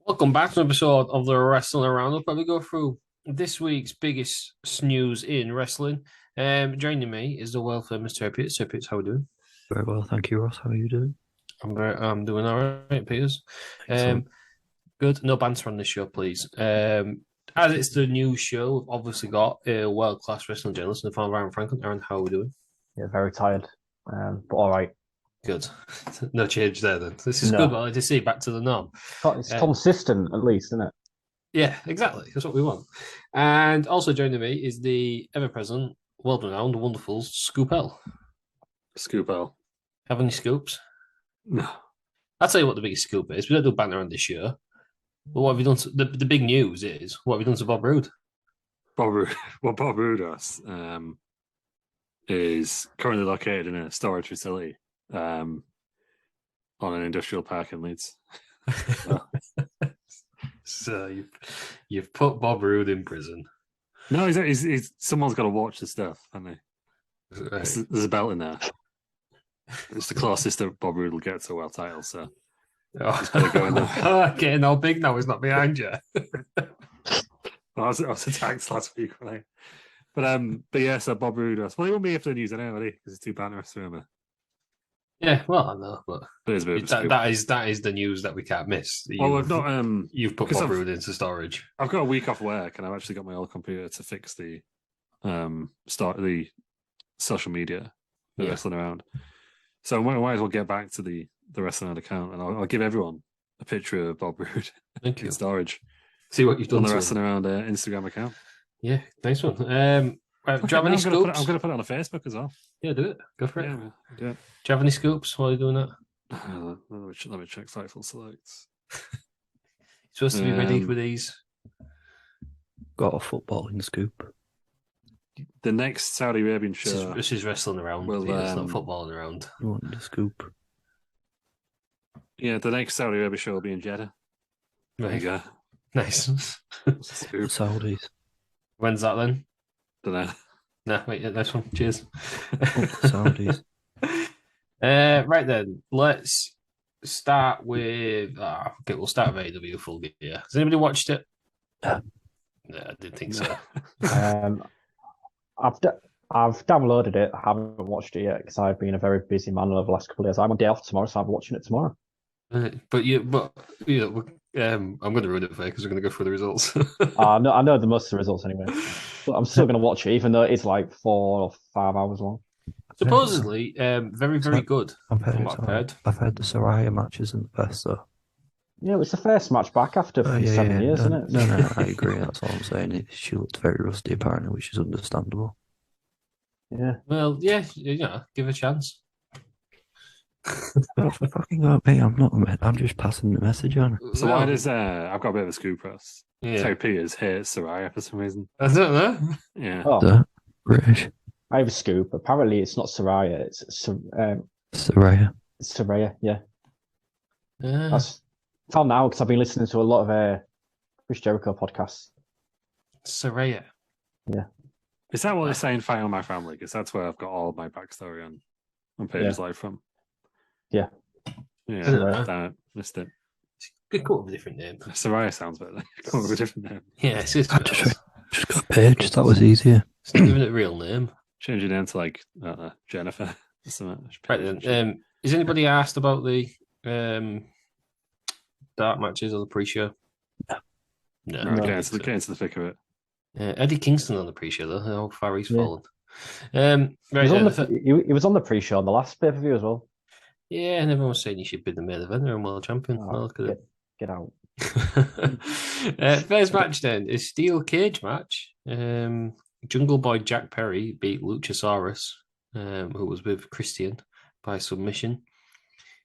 Welcome back to an episode of the Wrestling Aroundup, where we go through this week's biggest news in wrestling. Joining me is the world famous Terpius. Terpius, how are we doing? Very well, thank you, Ross. How are you doing? I'm doing all right, Peters. Excellent. Good. No banter on this show, please. As it's the new show, we've obviously got a world class wrestling journalist in the form of Aaron Franklin. Aaron, how are we doing? Yeah, very tired. But all right. Good. No change there then. This is good. No, What I like to see. Back to the norm. it's consistent at least, isn't it? Yeah, exactly. That's what we want. And also joining me is the ever-present, world-renowned, wonderful Scoop L. Scoop L. Have any scoops? No. I'll tell you what the biggest scoop is. We don't do banter on this year. But what have you done? The big news is, what have you done to Bob Roode? Bob Roode does, is currently located in a storage facility on an industrial park in Leeds. So you've put Bob Roode in prison. No, he's someone's got to watch the stuff, haven't they? Right. There's a belt in there. It's the closest that Bob Roode will get to a world title, so Oh. gotta go in there. Getting all big now. He's not behind you. I was attacked last week, right? But yeah, so Bob Roode does. Well, he won't be after the news anyway, because it's too banterous for him. Yeah, well, I know, but It is a bit of a scoop. that is the news that we can't miss. Well, I've not. You've put because Bob Roode into storage. I've got a week off work, and I've actually got my old computer to fix the start the social media, the wrestling around. So I might as well get back to the wrestling around account, and I'll give everyone a picture of Bob Roode Thank you. in storage See what you've done on the to wrestling around Instagram account. Yeah, nice one. Do you have any scoops? I'm going to put it on a Facebook as well. Yeah, do it. Go for it. Yeah, do you have any scoops while you're doing that? Let me check Fightful Selects. Supposed to be ready for these. Got a footballing scoop. The next Saudi Arabian show. This is wrestling around. Well, it's not footballing around. You want the scoop? Yeah, the next Saudi Arabia show will be in Jeddah. There you go. Nice. Scoop. Saudis. When's that then? Don't know. No, wait, nice one. Cheers. Saudis. Right then, let's start with. Okay, we'll start with AEW Full Gear. Has anybody watched it? No, I didn't think so. I've downloaded it. I haven't watched it yet because I've been a very busy man over the last couple of days. I'm on day off tomorrow, so I'm watching it tomorrow. I'm going to ruin it for you because we're going to go through the results. I know the most of the results anyway, but I'm still going to watch it, even though it's like 4 or 5 hours long. Supposedly, very, very good. I've heard the Saraya match isn't the best though. Yeah, it's the first match back after 7 years, isn't it? No, I agree. That's all I'm saying. She looked very rusty apparently, which is understandable. Yeah. Well, yeah, give it a chance. Oh, for fucking God, mate, I'm just passing the message on. So why does I've got a bit of a scoop, Ross. Yeah. Terry Peters hates Saraya for some reason. I don't know. Yeah. Oh, British. I have a scoop. Apparently, it's not Saraya. It's Saraya. Saraya. Yeah. Yeah. That's found out because I've been listening to a lot of Chris Jericho podcasts. Saraya. Yeah. Is that what they're saying? Fight on My Family? Because that's where I've got all my backstory on Page's life from. Yeah. Yeah. Damn it. Missed it. Could come up with a different name. Saraya sounds better. Come up with a different name. Yeah, it's just got Paige. That was easier. It's not giving it a real name. Change your name to like Jennifer. Right then. Is anybody asked about the dark matches or the pre-show? No. Okay, so get into the thick of it. Eddie Kingston on the pre-show though. How far he's fallen. He was on the pre-show on the last pay-per-view as well. Yeah, and everyone was saying he should be the main eventer and world champion. Look at it. Get out. First match then is steel cage match. Jungle Boy Jack Perry beat Luchasaurus, who was with Christian by submission.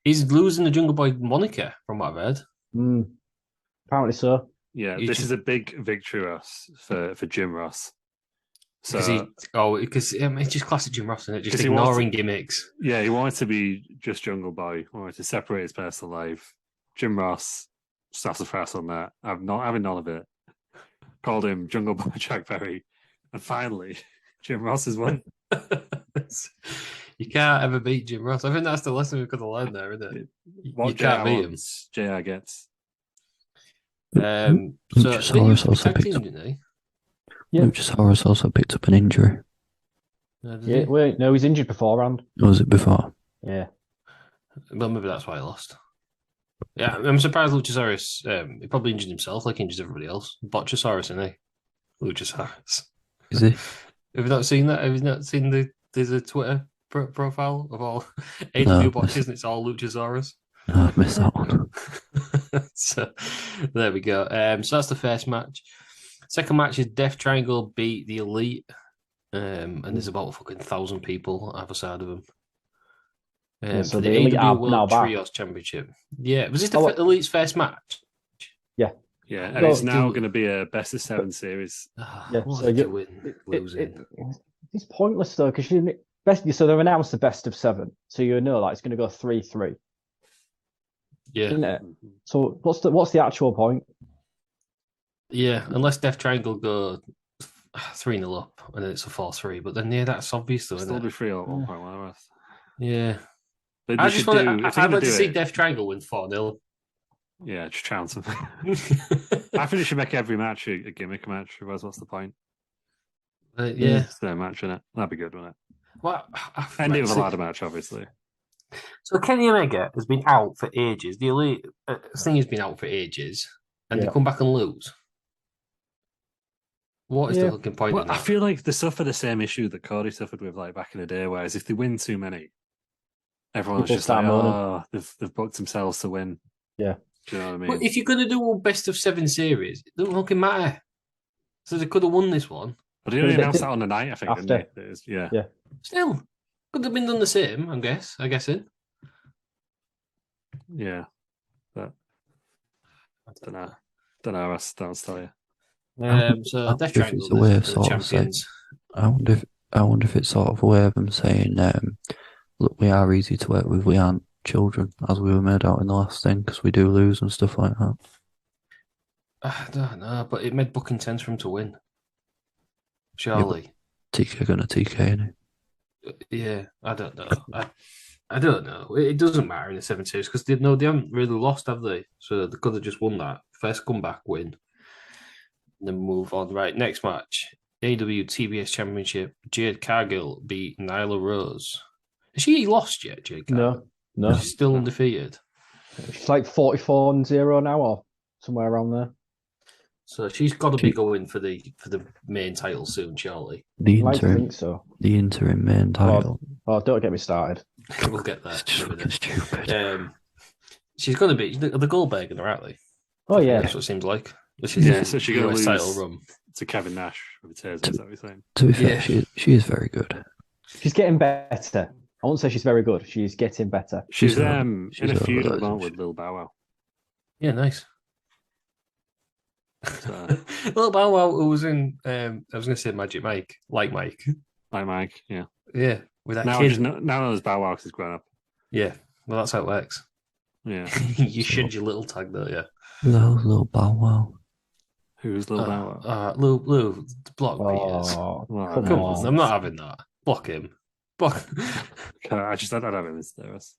He's losing the Jungle Boy moniker from what I've heard. Apparently so. Yeah, this is a big victory, Ross, for Jim Ross. So, because it's just classic Jim Ross, isn't it? Just ignoring gimmicks. Yeah, he wanted to be just Jungle Boy. He wanted to separate his personal life. Jim Ross, sassafras on that. I'm not having none of it. Called him Jungle Boy Jack Perry. And finally, Jim Ross has won. You can't ever beat Jim Ross. I think that's the lesson we've got to learn there, isn't it? What you can't beat him. JR gets. So they Luchasaurus used to be also tag picked team, up. didn't they? Yeah. Luchasaurus also picked up an injury. Did Yeah, he? wait, no, he's injured beforehand. Or was it before? Yeah. Well, maybe that's why I lost. Yeah, I'm surprised Luchasaurus. He probably injured himself, like he injures everybody else. Botchasaurus, isn't he? Luchasaurus. Is he? Have you not seen that? Have you not seen there's a Twitter profile of all AW No, botches and it's all Luchasaurus? No, I've missed that one. So there we go. So that's the first match. Second match is Death Triangle beat the Elite. And there's about fucking 1,000 people either side of them. So for the the Elite AW are World now back. Trios Championship. Yeah, was this the Oh, look. Elite's first match? Yeah. Yeah, and Well, it's now going to be a best of 7 series. Yeah, What so are they you- doing? Losing. It's pointless though, because so they've announced the best of 7, so you know like it's going to go 3-3, Yeah. isn't it? So what's the actual point? Yeah, unless Death Triangle go 3-0 up and then it's a 4-3. But then, yeah, that's obvious though, Still isn't be it? free at 1.1. Yeah. They I should just want do. to, If they're I'd going like to to do see it, Death Triangle win 4-0. yeah, just chance them. I think they should make every match a gimmick match. Otherwise, what's the point? Yeah. It's their match, innit? That'd be good, wouldn't it? Well, And it was a ladder match, obviously. So Kenny Omega has been out for ages. The Elite thing has been out for ages, and they come back and lose. What is the fucking point Well, in I that? feel like they suffer the same issue that Cody suffered with, like back in the day. Whereas if they win too many, everyone's People just start like, moaning. "Oh, they've booked themselves to win." Yeah. Do you know what I mean? But if you're going to do a best of 7 series, it doesn't fucking matter. So they could have won this one. But they only They announced did- that on the night, I think. after. Didn't they? It was- yeah. Yeah. Still, could have been done the same, I guessing. Yeah. But I don't know. Don't know. I don't tell you. So I Death wonder if it's Triangle, a way the of sort of saying, champions. I wonder if it's sort of a way of them saying, look, we are easy to work with, we aren't children, as we were made out in the last thing, because we do lose and stuff like that. I don't know, but it made booking sense for him to win. Surely. TK gonna TK, innit? Yeah, I don't know. I don't know. It doesn't matter in the 7 series because they haven't really lost, have they? So they could have just won that first comeback win, and then move on. Right, next match: AEW TBS Championship. Jade Cargill beat Nyla Rose. Has she lost yet, Jade Cargill? No. She's still undefeated. She's like 44-0 now, or somewhere around there. So she's got to be going for the main title soon, surely. The I interim, think so. the interim main title. Oh, don't get me started. We'll get there. It's just fucking stupid. She's going to be the Goldberg in her, aren't they? Oh yeah. That's what it seems like. This is Yeah, so she's going to US lose title run. to Kevin Nash with the Taser. Is that what you're saying? To be fair, Yeah. she is very good. She's getting better. I won't say she's very good. She's getting better. She's She's in a over feud at there, the moment isn't with Lil Bow Wow. Yeah, nice. So, Little Bow Wow, who was in, I was going to say Magic Mike, like Mike. like Mike, yeah. Yeah, with that Now kid. now there's Bow Wow because he's grown up. Yeah, well, that's how it works. Yeah. You shed your little tag there, yeah. Who the hell's Little Bow Wow? Who's Lil Bow Wow? Lou, block Peters. Oh, Well, come Come on. on, I'm not having that. Block him. Block. I don't have him as Terrace.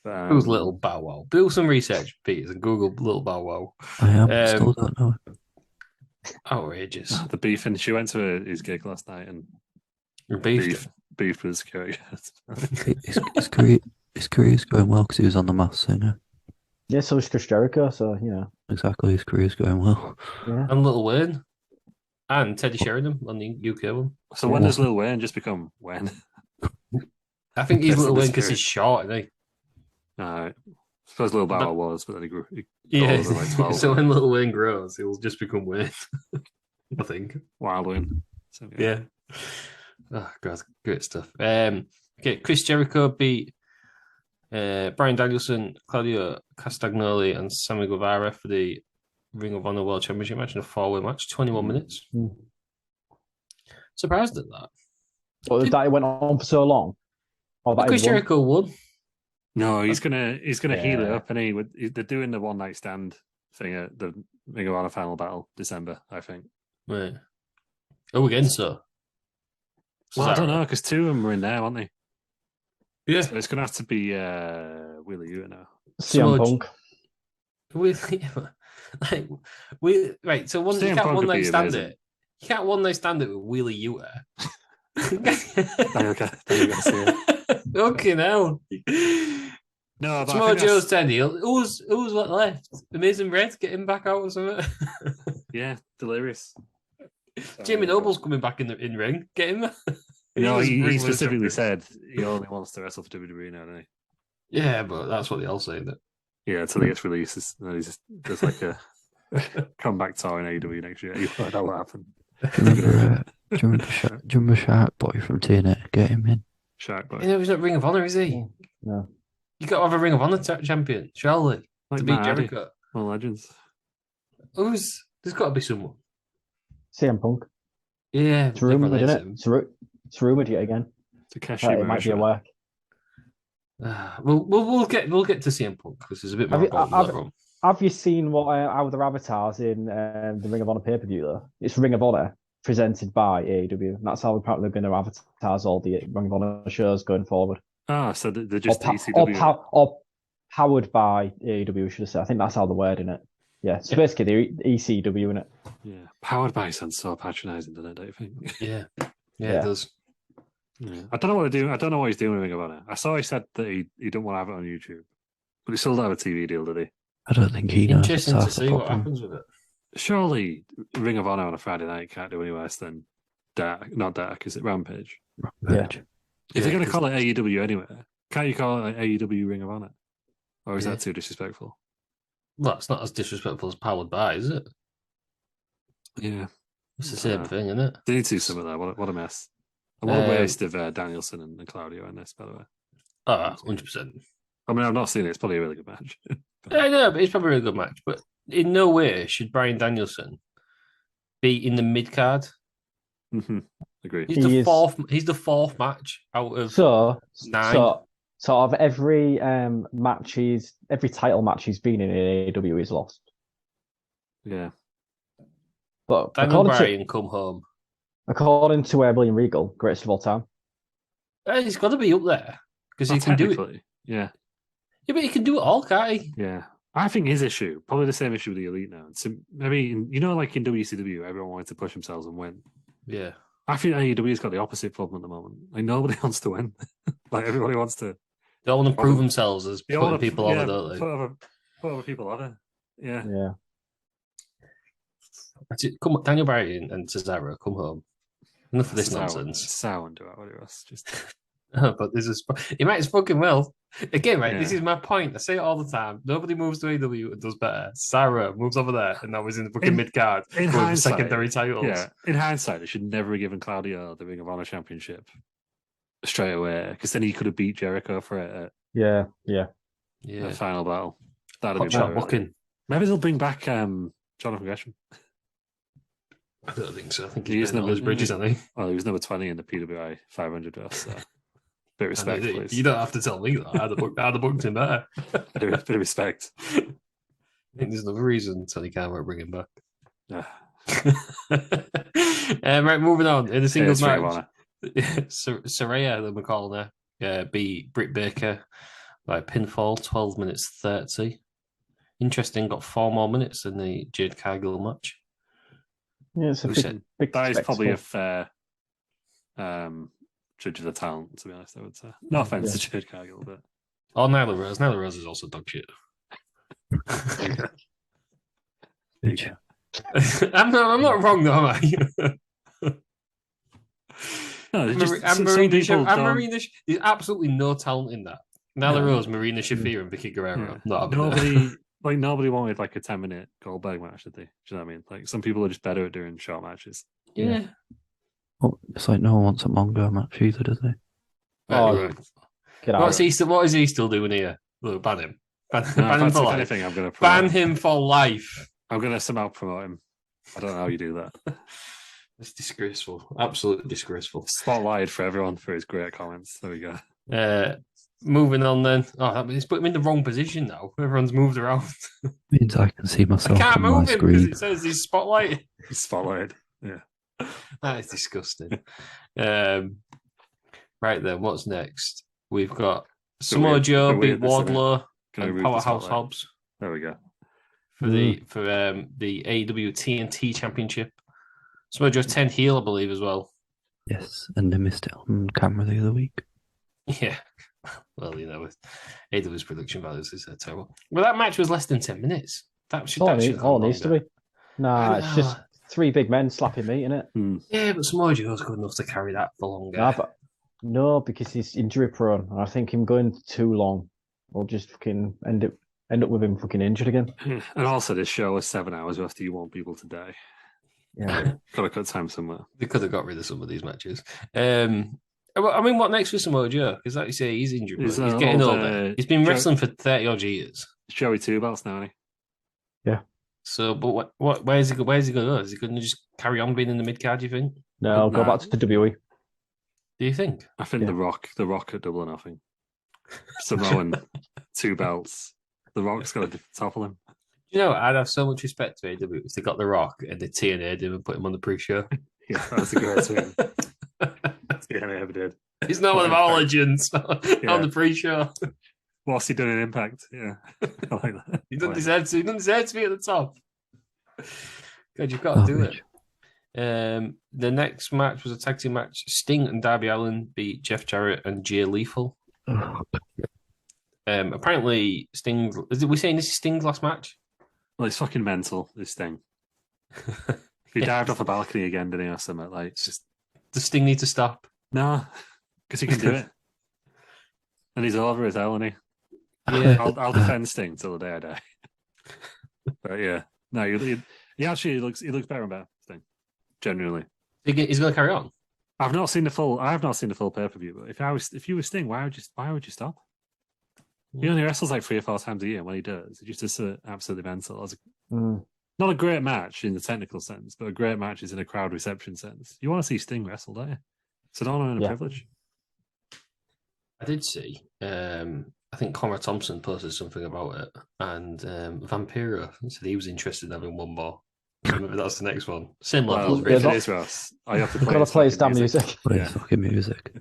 Who's Little Bow Wow? Do some research, Peters, and Google Little Bow Wow. I am, still don't know. Outrageous. The beef, and she went to his gig last night and Beef. beef with security. His career's going well because he was on the Masked Singer. Yeah, so is Chris Jericho, so you know. Exactly, his career's going well. Yeah. And Little Wayne. And Teddy Sheringham on the UK one. So when does Lil Wayne just become Wayne? I think he's Yes, Little in the Wayne because spirit. he's short, isn't I suppose Lil Bow Wow was, but then he grew. he? Yeah. older, like 12. So when Little Wayne grows, he'll just become Wayne. I think. Wild Wayne. So, Yeah. Oh, God, great stuff. Okay, Chris Jericho beat Brian Danielson, Claudio Castagnoli, and Sammy Guevara for the Ring of Honor World Championship match in a 4-way match, 21 minutes. Mm. Surprised at that. But that it went on for so long. Oh, that Chris is one. Jericho won. No, he's gonna heal it Yeah. up, and they're doing the one night stand thing at the Ring of Honor Final Battle December, I think. Right. Oh, again, so. Well, I don't know because 2 of them were in there, aren't they? Yeah. So it's gonna have to be Willie Uta now. CM Smudge. Punk. Like right. So one you CM can't Punk one would night be stand amazing. it. You can't one night stand it with Wheeler Yuta. Okay, now. No, but I Samoa think Joe's that's, 10 heel. Who's what left? Amazing Red, get him back out or something. yeah, delirious. Jamie Noble's coming back in the ring. Get him. No, was he Ring of Honor specifically champion. said he only wants to wrestle for WWE now, doesn't Yeah, but that's what they all say. That he? Yeah, until he gets released. And he's just like a comeback tour in AEW next year. You know that will happen. Do you remember Shark Boy from TNA? Get him in. Shark Boy. you know he's not Ring of Honor, is he? No. You got to have a Ring of Honor champion, surely, Like to beat Matt Hardy, Jericho. one of the legends. There's got to be someone. CM Punk. Yeah, It's rumored, never isn't let it? him. It's rumored yet again. Takeshi That it might be a Murashima. work. We'll get to CM Punk because there's a bit more about him later on. Have you seen what how the avatars in the Ring of Honor pay per view though? It's Ring of Honor presented by AEW. That's how apparently they're going to advertise all the Ring of Honor shows going forward. Ah, so they're just Or ECW. or powered by AEW, should I say? I think that's how they're wording it. Yeah, so basically the ECW in it. Yeah, powered by sounds so patronising, doesn't it? Don't you think? Yeah, Yeah. it does. Yeah. I don't know what to do. I don't know what he's doing with Ring of Honor. I saw he said that he don't want to have it on YouTube, but he still don't have a TV deal, did he? I don't think he knows. Interesting to That's the see what problem. happens with it. Surely Ring of Honor on a Friday night can't do any worse than Dark. Not Dark, is it Rampage? Rampage. If Yeah, they're going to 'cause- call it AEW anyway, can't you call it like AEW Ring of Honor? Or is Yeah. that too disrespectful? Well, it's not as disrespectful as powered by, is it? Yeah. It's the same thing, isn't it? They need to do something there. What a mess. And what a waste of Danielson and Claudio in this, by the way. 100%. I mean, I've not seen it. It's probably a really good match. I know, but it's probably a really good match. But in no way should Bryan Danielson be in the mid card. Agreed. He's the fourth. He's the fourth match out of nine. So of every every title match he's been in AEW, he's lost. Yeah. But Daniel Bryan come home. According to William Regal, greatest of all time. He's got to be up there because he can do it. Yeah. Yeah, but he can do it all, can't he? Yeah. I think his issue, probably the same issue with the Elite now. So maybe, like in WCW, everyone wanted to push themselves and win. Yeah. I think AEW's got the opposite problem at the moment. Like, nobody wants to win. Like, everybody wants to. They all want to prove themselves as They putting people over, don't they? Put other people over. Yeah. Yeah. Come on, Daniel Bryan and Cesaro, come home. Enough of this Cesaro, nonsense. Sound to it, was just. But this is he might as fucking well. Again, right, this is my point. I say it all the time. Nobody moves to AEW and does better. Sarah moves over there and now he's in the fucking mid card with secondary titles. Yeah, in hindsight, they should never have given Claudio the Ring of Honor Championship straight away because then he could have beat Jericho for it. Yeah. The final battle. That'd Hot be shot better. booking. Maybe they'll bring back Jonathan Gresham. I don't think so. I think he's on those bridges, I think. Well, he was number 20 in the PWI 500 dress, so bit of respect, please. You don't have to tell me that. I'd have booked him better. Bit of respect. I think there's another reason Tony Khan won't bring him back. Yeah. Right, moving on. In the singles Ring of match, Honor. Saraya, the McCall beat Britt Baker by pinfall, 12 minutes 30. Interesting, got 4 more minutes than the Jade Cargill match. Yeah, it's a big That is probably a spectacle. fair judge of the talent, to be honest, I would say. No offense to Jade Cargill, but. Oh, Nyla Rose. Nyla Rose is also dog shit. I'm not wrong, though, am I? No, Marina, there's absolutely no talent in that. Nyla Rose, Marina Shafir, and Vicky Guerrero. Nobody wanted like a 10-minute Goldberg match, did they? Do you know what I mean? Like some people are just better at doing short matches. Yeah. Well, it's like no one wants a Mongo match either, does they? Right. Get out. What is he still doing here? Look, ban him. Ban him for life. Anything, I'm going to ban him for life. I'm going to somehow promote him. I don't know how you do that. It's disgraceful. Absolutely disgraceful. Spotlight for everyone for his great comments. There we go. Moving on then. Oh, that means put him in the wrong position now. Everyone's moved around. Means I can see myself I can't on my move him because screen. it says he's spotlighted. He's spotlighted. Yeah. That is disgusting. Right then, what's next? We've got Samoa Joe beat Wardlow and Powerhouse Hobbs. There we go. for the AEW TNT Championship. Samoa Joe's 10 heel, I believe, as well. Yes, and they missed it on camera the other week. Yeah. Well, AEW's production values is terrible. Well, that match was less than 10 minutes. That should all have gone needs to longer. be. Nah, it's just 3 big men slapping meat, innit? Yeah, but Samoa Joe's good enough to carry that for longer. No, because he's injury prone. And I think him going too long will just fucking end up with him fucking injured again. And also, this show is 7 hours after you want people to die. Yeah. Got to cut time somewhere. They could have got rid of some of these matches. I mean, what next with Samoa Joe? Because like you say, he's injured. He's getting older. He's been wrestling for 30 odd years. Joey 2 belts now, isn't he? Yeah. So, but where's he going to go? Is he going to just carry on being in the mid card? Do you think? No, I'll go back to WWE. Do you think? I think The Rock at Double or Nothing. Samoan 2 belts. The Rock's got a different top of him. You know, I'd have so much respect to AEW if they got The Rock and they TNA'd him and put him on the pre-show. Yeah, that's a great swing. TNA ever did. He's not one of our legends on the pre-show. What's he done in Impact? Yeah, I like that. He doesn't deserve to. He doesn't deserve to be at the top. God, you've got to do it. The next match was a tag team match. Sting and Darby Allin beat Jeff Jarrett and Jay Lethal. Apparently, Sting. Are we saying this is Sting's last match? Well, it's fucking mental, this thing. He dived off a balcony again, didn't he, or something? Like, it's just... Does Sting need to stop? No, because he can do it. And he's all over his hell, isn't he? Yeah. I'll defend Sting till the day I die. But yeah, no, he actually looks better and better, Sting. Genuinely. He's going to carry on? I have not seen the full pay-per-view, but if you were Sting, why would you stop? He only wrestles like 3 or 4 times a year. When he does, it's just absolutely mental. Not a great match in the technical sense, but a great match is in a crowd reception sense. You want to see Sting wrestle, don't you? It's an honor and a privilege. I did see. I think Conrad Thompson posted something about it, and Vampiro said he was interested in having one more. So maybe that's the next one. Same level. Well, if it is, Ross, I have to We've got to play his damn music. Play his fucking music.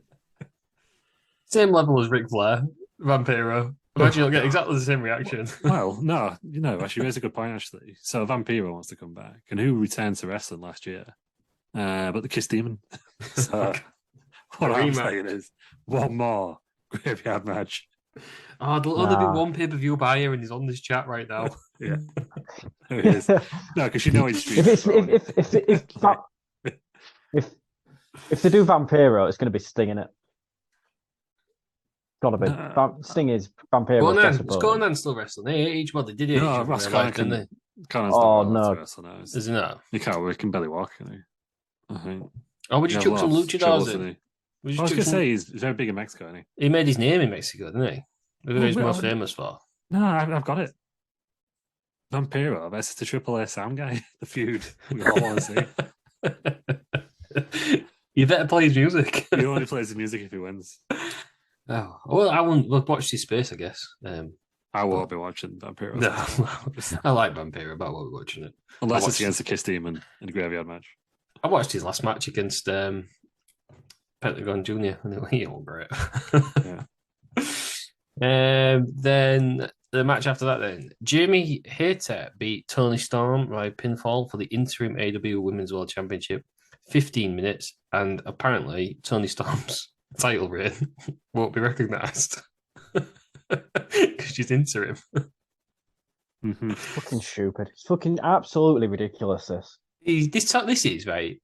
Same level as Ric Flair, Vampiro. Imagine you'll get exactly the same reaction. Well, no, actually, raise a good point, actually. So Vampiro wants to come back, and who returned to wrestling last year? But the Kiss Demon. So what I'm saying is, one more graveyard match. Oh, there'll only be one pay-per-view buyer, and he's on this chat right now. Yeah, it is. No, because you know he's if they do Vampiro, it's going to be Sting in it. Gotta be. Sting is Vampiro. Go on then, still wrestling. They did it. No, Ross didn't they? Oh no, is it not? He can barely walk, can he? I think. Oh, would you chuck some luchadors in? I was going to say he's very big in Mexico, isn't he? He made his name in Mexico, didn't he? Who he's most famous for? No, I've got it. Vampiro versus the Triple A Sound guy. The feud we all want to see. You better play his music. He only plays the music if he wins. Oh well, I won't watch his space, I guess. I won't be watching Vampiro. No, I like Vampiro, but I won't be watching it. Unless it's against the Kiss Demon in the graveyard match. I watched his last match against Pentagon Jr. and he went great. Then the match after that, then Jamie Hayter beat Tony Storm by pinfall for the interim AEW Women's World Championship. 15 minutes, and apparently Tony Storm's title reign won't be recognised because she's interim. Mm-hmm. It's fucking stupid. It's fucking absolutely ridiculous. This is right.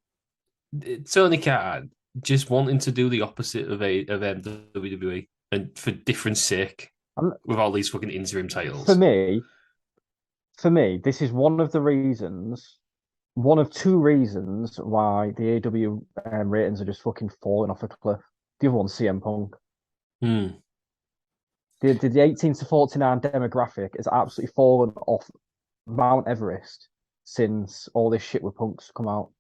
Tony Khan just wanting to do the opposite of WWE and for different sake with all these fucking interim titles. For me, this is one of 2 reasons why the AEW ratings are just fucking falling off a cliff. The other one's CM Punk. The 18 to 49 demographic has absolutely fallen off Mount Everest since all this shit with Punk's come out.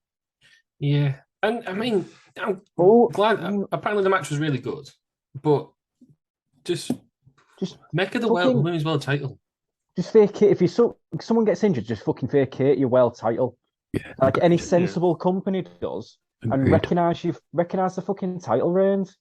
Yeah. And I mean, I'm glad. Apparently, the match was really good, but just make it the women's world title. Just vacate. If someone gets injured, just fucking vacate your world title. Yeah, like any sensible company does, and recognize the fucking title reigns.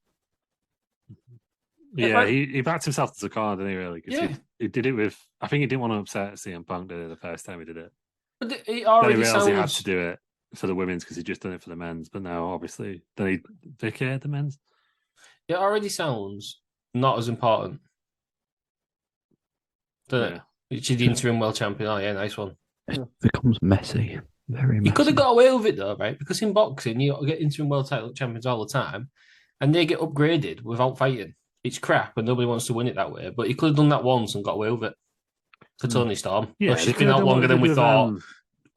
Yeah, he backed himself to the card, didn't he? Really? Yeah, he did it with. I think he didn't want to upset CM Punk, did he, the first time he did it. But it Then he already realized he had sounds. to do it for the women's because he'd just done it for the men's. But now, obviously, then he vacated the men's. It already sounds not as important. Yeah. She's the interim world champion. Oh yeah, nice one. It becomes messy, very You messy. could have got away with it though, right? Because in boxing, you get interim world title champions all the time, and they get upgraded without fighting. It's crap, and nobody wants to win it that way. But he could have done that once and got away with it for Tony Storm. Yeah, Oh, they she's could been have out done what longer they than we did with, thought.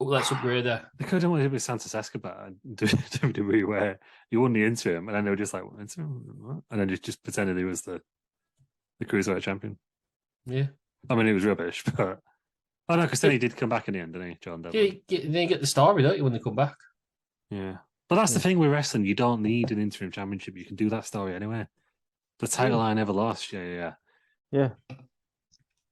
Let's upgrade her. They could have done what they did with Santos Escobar and WWE, where you won the interim, and then they were just like, interim? What? And then just pretended he was the cruiserweight champion. Yeah. I mean, it was rubbish, but oh no, because then he did come back in the end, didn't he, John Devlin? Yeah, then you get the story, don't you, when they come back? Yeah. But that's the thing with wrestling. You don't need an interim championship. You can do that story anyway. The title I never lost. Yeah. Tony It's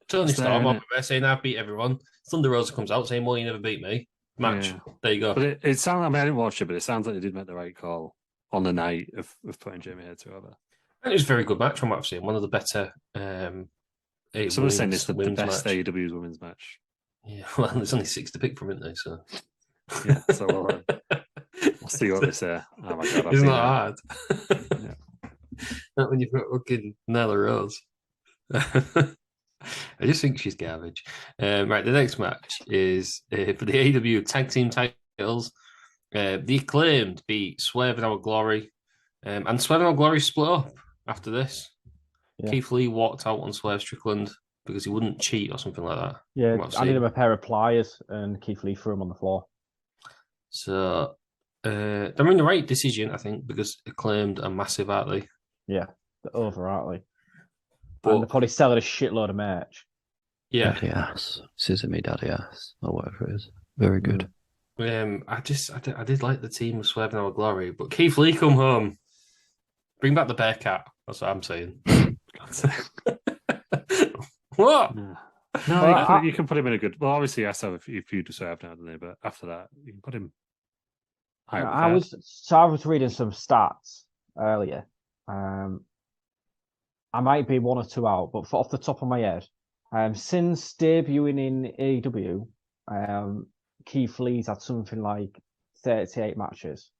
there, Storm innit? over there saying I've beat everyone. Thunder Rosa comes out saying, well, you never beat me. Match. Yeah. There you go. But it sounds. I mean, I didn't watch it, but it sounds like they did make the right call on the night of putting Jamie Hayter over. And it was a very good match from what I've seen. One of the better Someone's saying it's the women's best match. AEW's women's match. Yeah, well, there's only 6 to pick from, isn't there? So Yeah, so we'll see what they say. Oh my god, it's not hard. Yeah. Not when you've got fucking Nyla Rose. I just think she's garbage. Right, the next match is for the AEW Tag Team titles. The Acclaimed beat Swerve and Our Glory. And Swerve and Our Glory split up after this. Yeah. Keith Lee walked out on Swerve Strickland because he wouldn't cheat or something like that. Yeah, from what I've I need seen. him a pair of pliers, and Keith Lee threw him on the floor. So they're in the right decision, I think, because Acclaimed are massive, aren't they? Yeah, they're over, aren't they? But And they're probably selling a shitload of merch. yeah, Daddy ass. Scissor me daddy ass. Or whatever it is. Very good. I did like the team of Swerve and Our Glory, but Keith Lee come home. Bring back the Bearcat. That's what I'm saying. What? No, Well, you can put him in a good. Well, obviously, he has to have a few to serve now, doesn't he? But after that, you can put him. I was reading some stats earlier. I might be 1 or 2 out, but off the top of my head, since debuting in AEW, Keith Lee's had something like 38 matches.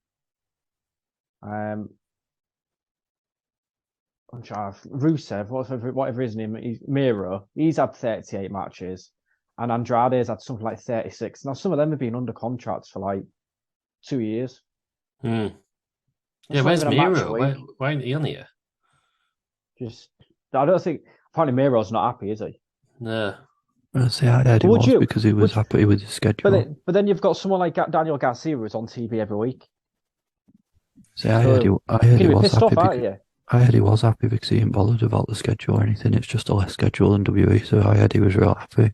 I'm trying. Rusev, whatever his name is, Miro, he's had 38 matches, and Andrade's had something like 36. Now some of them have been under contracts for like 2 years. Yeah, That's where's not even a match Miro? a week. Why ain't he on here? I don't think. Apparently, Miro's not happy, is he? No. I'd say I heard he Would was you? because he was happy with his schedule. But then you've got someone like Daniel Garcia who's on TV every week. See, I heard he was pissed happy off, aren't because you? I heard he was happy because he ain't bothered about the schedule or anything. It's just a less schedule than WWE, so I heard he was real happy.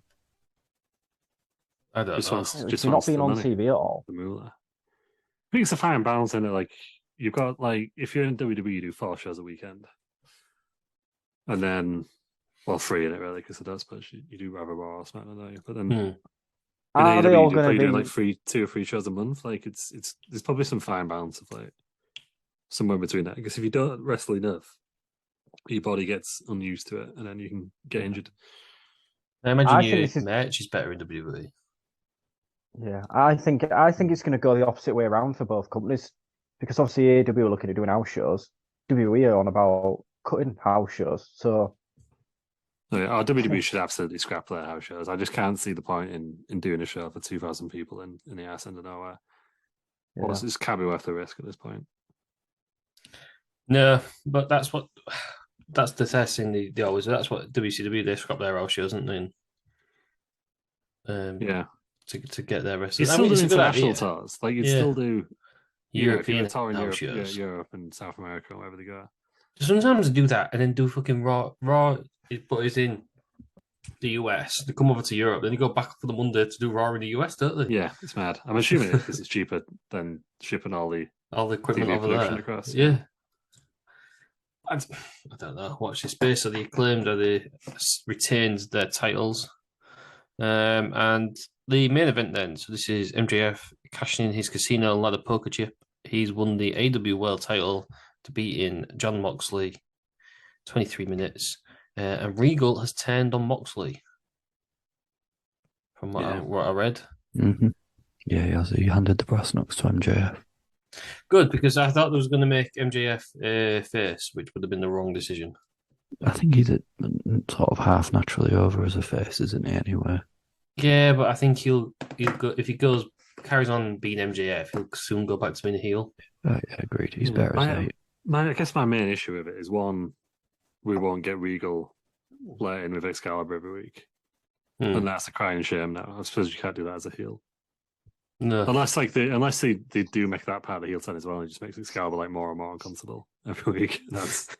I don't Just know. wants, You're just not wants being the on money, TV at all. the moolah. I think it's a fine balance in it. Like you've got like if you're in WWE, you do 4 shows a weekend, and then 3 in it really because I don't suppose you do rather Raw or SmackDown, don't you? But then in Are they all AEW, going you to do be? like 2 or 3 shows a month. Like it's there's probably some fine balance of like somewhere between that. Because if you don't wrestle enough, your body gets unused to it, and then you can get injured. I imagine I your think this is- merch is better in WWE. Yeah, I think it's going to go the opposite way around for both companies because obviously AEW are looking at doing house shows. WWE are on about cutting house shows. So So, yeah, our WWE should absolutely scrap their house shows. I just can't see the point in doing a show for 2,000 people in the ass end of nowhere. yeah. Well, this can't be worth the risk at this point. No, but that's the testing they always do. That's what WCW, they scrap their house shows, don't they? Yeah. To get their wrestlers. You still do it's a good international idea. tours. Like, you'd Yeah. still do European tour in house Europe, shows. Europe and South America, or wherever they go. Sometimes they do that and then do fucking Raw. Raw, but it's in the US. They come over to Europe, then they go back for the Monday to do Raw in the US, don't they? Yeah, it's mad. I'm assuming it's because it's cheaper than shipping all the equipment TV over production there. across. Yeah. I don't know. Watch this space. So the Acclaimed are they retained their titles. And the main event then. So this is MJF cashing in his casino ladder poker chip. He's won the AEW World title to beat in John Moxley. 23 minutes. and Regal has turned on Moxley. From what I read. Mm-hmm. Yeah, he handed the brass knucks to MJF. Good, because I thought they was going to make MJF face, which would have been the wrong decision. I think he's sort of half naturally over as a face, isn't he? Anyway. Yeah, but I think he'll go if he carries on being MJF, he'll soon go back to being a heel. Yeah, agreed. He's better as a. I guess my main issue with it is one, we won't get Regal flirting with Excalibur every week. And that's a crying shame now. I suppose you can't do that as a heel. No. Unless they do make that part of the heel turn as well, and it just makes Excalibur like more and more uncomfortable every week. That's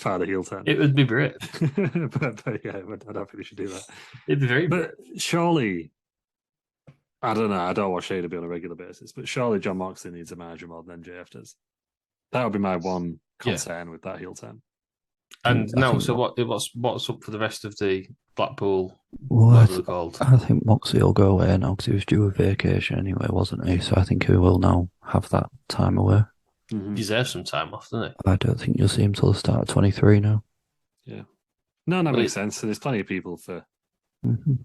part of the heel turn. It would be great. but yeah, I don't think they should do that. It'd be very But surely, I don't know, I don't watch AEW on a regular basis, but surely John Moxley needs a manager more than MJF does. That would be my one concern with that heel turn. And now, so what's up for the rest of the Blackpool? What are they called? I think Moxley will go away now because he was due a vacation anyway, wasn't he? So I think he will now have that time away. Mm-hmm. Deserves some time off, doesn't he? I don't think you'll see him till the start of 23 now. Yeah. No, that makes sense. And there's plenty of people for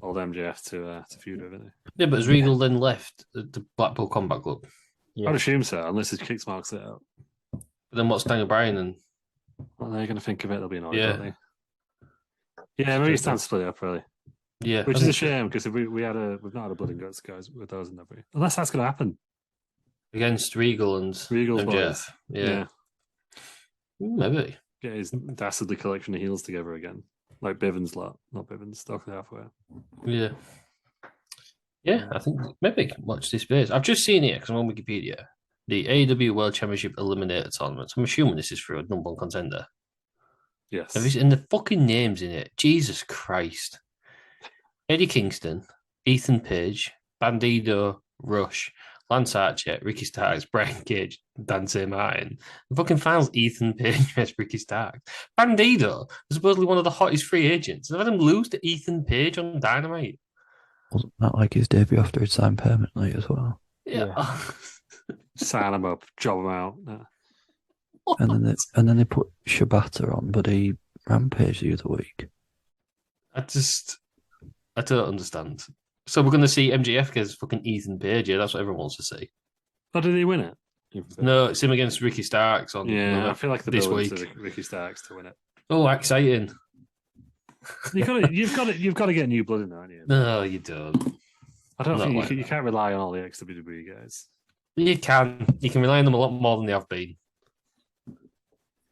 old MJF to feud with, isn't there? Yeah, but has Regal then left the Blackpool Combat Club? Yeah. I'd assume so, unless he kicks Moxley out. But then what's Daniel Bryan and? Well, they're going to think of it. They'll be annoyed, yeah. They? Yeah, maybe it's time to split up, really. Yeah, which is a shame because we've not had a blood and guts guys with those, have we? Unless that's going to happen against Regal's MJF. Yeah. Maybe get his dastardly collection of heels together again, like Bivens lot, not Bivens, Stokely halfway. Yeah, I think maybe watch this space. I've just seen it because I'm on Wikipedia. The AEW World Championship Eliminator Tournament. I'm assuming this is for a number one contender. Yes. And the fucking names in it. Jesus Christ. Eddie Kingston, Ethan Page, Bandido, Rush, Lance Archer, Ricky Starks, Brian Cage, Dante Martin. The fucking finals, Ethan Page versus Ricky Starks. Bandido was supposedly one of the hottest free agents. They've had him lose to Ethan Page on Dynamite. Wasn't that like his debut after he'd signed permanently as well? Yeah. Sign him up, job him out. Yeah. And then they put Shibata on, but he rampaged the other week. I don't understand. So we're going to see MJF against fucking Ethan Page. Yeah, that's what everyone wants to see. Oh, did he win it? No, it's him against Ricky Starks on. Yeah, I feel like this week. Ricky Starks to win it. Oh, exciting! You've got to get new blood in there, aren't you? No, you don't. I don't think you can't rely on all the ex-WWE guys. You can. You can rely on them a lot more than they have been.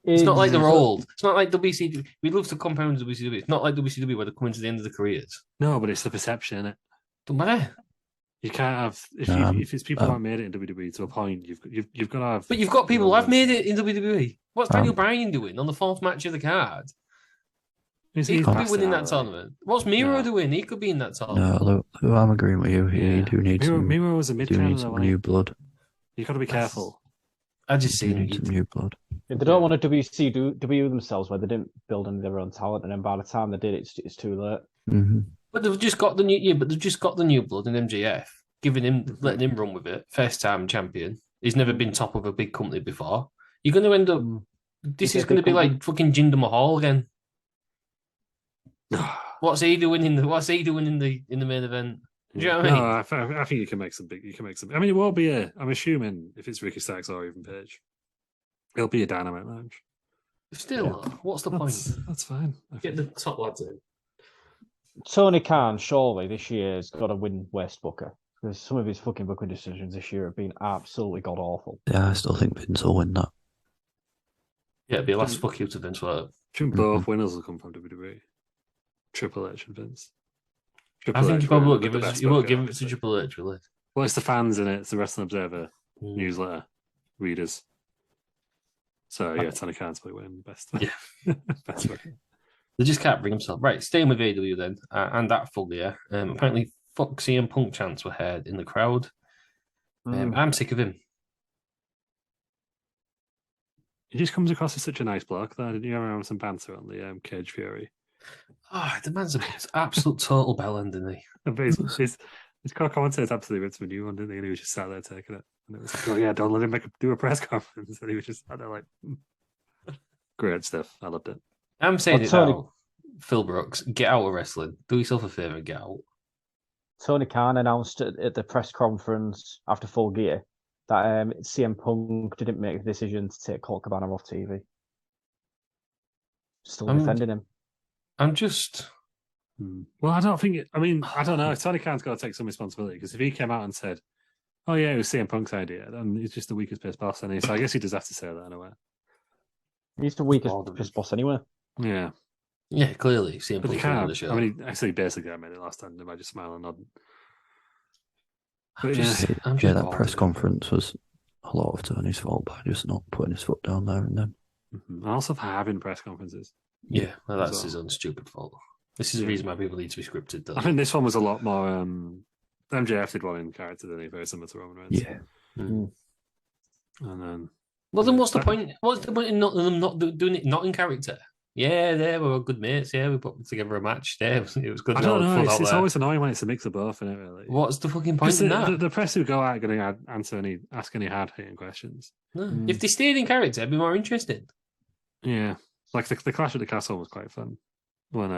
It's not like they're old. It's not like WCW. We love to compound WCW. It's not like WCW where they're coming to the end of the careers. No, but it's the perception, isn't it? Don't matter. You can't have if it's people who have made it in WWE to a point. You've got to have. But you've got people who have made it in WWE. What's Daniel Bryan doing on the fourth match of the card? He could be winning that tournament. What's Miro doing? He could be in that tournament. No, look, I'm agreeing with you. You do need Miro was a mid-card. New blood. You've got to be careful. I just see some new blood. They don't want to WCW themselves where they didn't build any of their own talent, and then by the time they did, it's too late. Mm-hmm. But they've just got the new blood in MJF, letting him run with it. First time champion. He's never been top of a big company before. You're going to end up. This is going to be like fucking Jinder Mahal again. What's he doing in the main event? Do you know what I mean? No, I think you can make some. I mean, it will be I'm assuming if it's Ricky Starks or even Page, it'll be a dynamite match. Still, what's the point? That's fine. Get the top lads in. Tony Khan surely this year has got to win West Booker because some of his fucking booking decisions this year have been absolutely god awful. Yeah, I still think Vince will win that. Yeah, it'd be a last fuck you to Vince. I think both winners will come from WWE. Triple H and Vince. I think he probably won't give it to Triple H, will he? Well, it's the fans in it. It's the Wrestling Observer newsletter readers. So yeah, Tony Khan's probably winning the best. Yeah, best way. They just can't bring themselves right. Staying with AEW then, and that Full Gear. Apparently, Foxy and Punk chants were heard in the crowd. I'm sick of him. He just comes across as such a nice bloke. Though, didn't you ever have some banter on the Cage Fury? Oh, the man's an absolute total bellend, isn't he? His co-commentator absolutely ripped him a new one, didn't he? And he was just sat there taking it. And it was like, oh yeah, don't let him do a press conference. And he was just sat there like, great stuff. I loved it. I'm saying it now. Phil Brooks, get out of wrestling. Do yourself a favor and get out. Tony Khan announced at the press conference after Full Gear that CM Punk didn't make the decision to take Colt Cabana off TV. Still defending him. I'm just. Well, I don't think. I don't know. Tony Khan's got to take some responsibility because if he came out and said, "Oh yeah, it was CM Punk's idea," then he's just the weakest pissed boss, and so I guess he does have to say that in a way. He's the weakest pissed boss anyway. Yeah. Yeah, clearly CM But Punk he on can't. the show. I mean, actually, basically, I made it last time. I just smile and nod. That press conference was a lot of Tony's fault by just not putting his foot down there and then. And also for having press conferences. Yeah, well, that's his own stupid fault. This is the reason why people need to be scripted, though. I think this one was a lot more. MJF did one in character, didn't he? Very similar to Roman Reigns. Yeah. And then. Well, then what's the point? What's the point in them not doing it not in character? Yeah, we were good mates. Yeah, we put together a match. There, it was good. I don't know. It's always annoying when it's a mix of both, isn't it? Really. What's the fucking point in that? The press who go out are going to ask any hard hitting questions. No. If they stayed in character, it'd be more interesting. Yeah, like the clash at the castle was quite fun when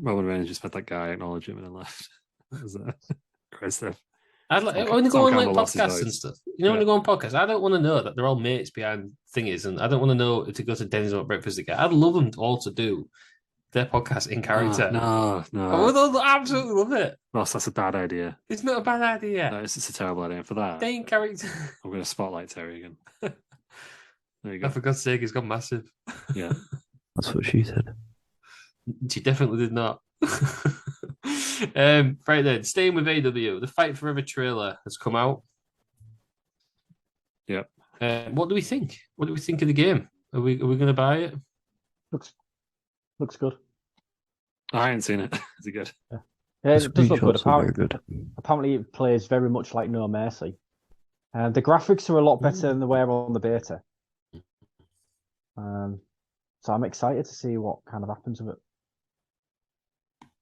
Roman Reigns just had that guy acknowledge him and then left. That was great stuff. When they go on like podcasts and stuff, when they go on podcasts, I don't want to know that they're all mates behind thingies, and I don't want to know if to go to Denny's or breakfast again. I'd love them all to do their podcast in character. No. I would absolutely love it. Ross, that's a bad idea. It's not a bad idea. No, it's just a terrible idea. For that, stay in character. I'm going to spotlight Terry again. There you go. Oh, for God's sake, he's gone massive. Yeah. That's what she said. She definitely did not. Right then, staying with AEW, the Fight Forever trailer has come out. Yep. What do we think? What do we think of the game? Are we going to buy it? Looks good. I haven't seen it. Is it good? Yeah, it does look good. Very good. Apparently, it plays very much like No Mercy. The graphics are a lot better than they were on the beta. So I'm excited to see what kind of happens with it.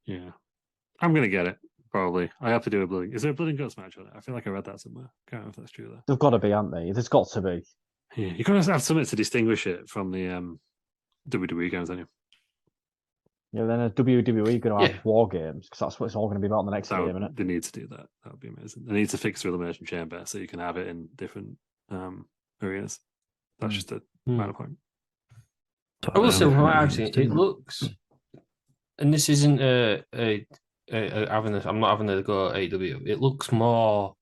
Yeah. I'm going to get it, probably. I have to do a blood. Is there a blood and guts match on it? I feel like I read that somewhere. Can't remember if that's true, though. They've got to be, haven't they? There's got to be. Yeah, you're going to have something to distinguish it from the WWE games, aren't you? Yeah, then a WWE going to have war games because that's what it's all going to be about in the next game, isn't it? They need to do that. That would be amazing. They need to fix the Elimination Chamber so you can have it in different arenas. That's just a minor point. I will say, I've seen it looks, and this isn't I'm not having a go at AEW. It looks more.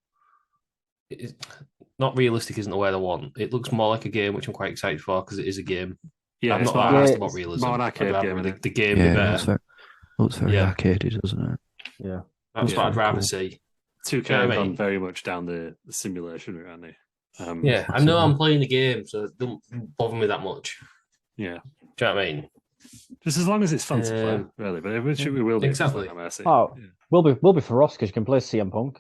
Not realistic isn't the word I want. It looks more like a game, which I'm quite excited for because it is a game. Yeah, I'm not asked about realism. More an arcade game. The game be better. Looks very arcadey, doesn't it? Yeah, that's what I'd rather see. 2K have gone very much down the simulation route, aren't they? I know I'm playing the game, so it don't bother me that much. Yeah. Do you know what I mean? Just as long as it's fun to play, really. But we will do exactly. Will be for us because you can play CM Punk.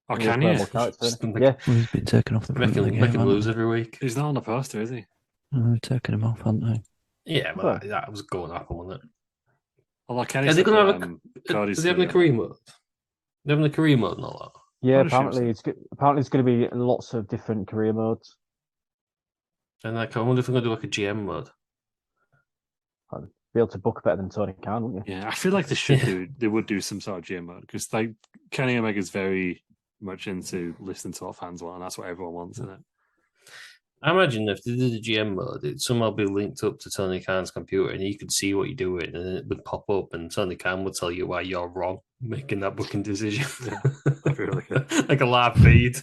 Oh, can you? Yeah. Well, he's been taken off the make him lose every week. He's not on the poster, is he? No, they've taken him off, haven't they? Yeah, but that was going up, wasn't it? Well, Kenny are they going to have Cody's having a career mode? They're having a career mode and all that. Yeah, apparently it's going to be lots of different career modes. And I wonder if we're going to do like a GM mode. I'd be able to book better than Tony Khan, wouldn't you? Yeah, I feel like they would do some sort of GM mode because like Kenny Omega's very much into listening to what fans want, and that's what everyone wants, isn't it? I imagine if they did a GM mode, it'd somehow be linked up to Tony Khan's computer and he could see what you're doing and it would pop up and Tony Khan would tell you why you're wrong making that booking decision. That'd be really good. Like a live feed.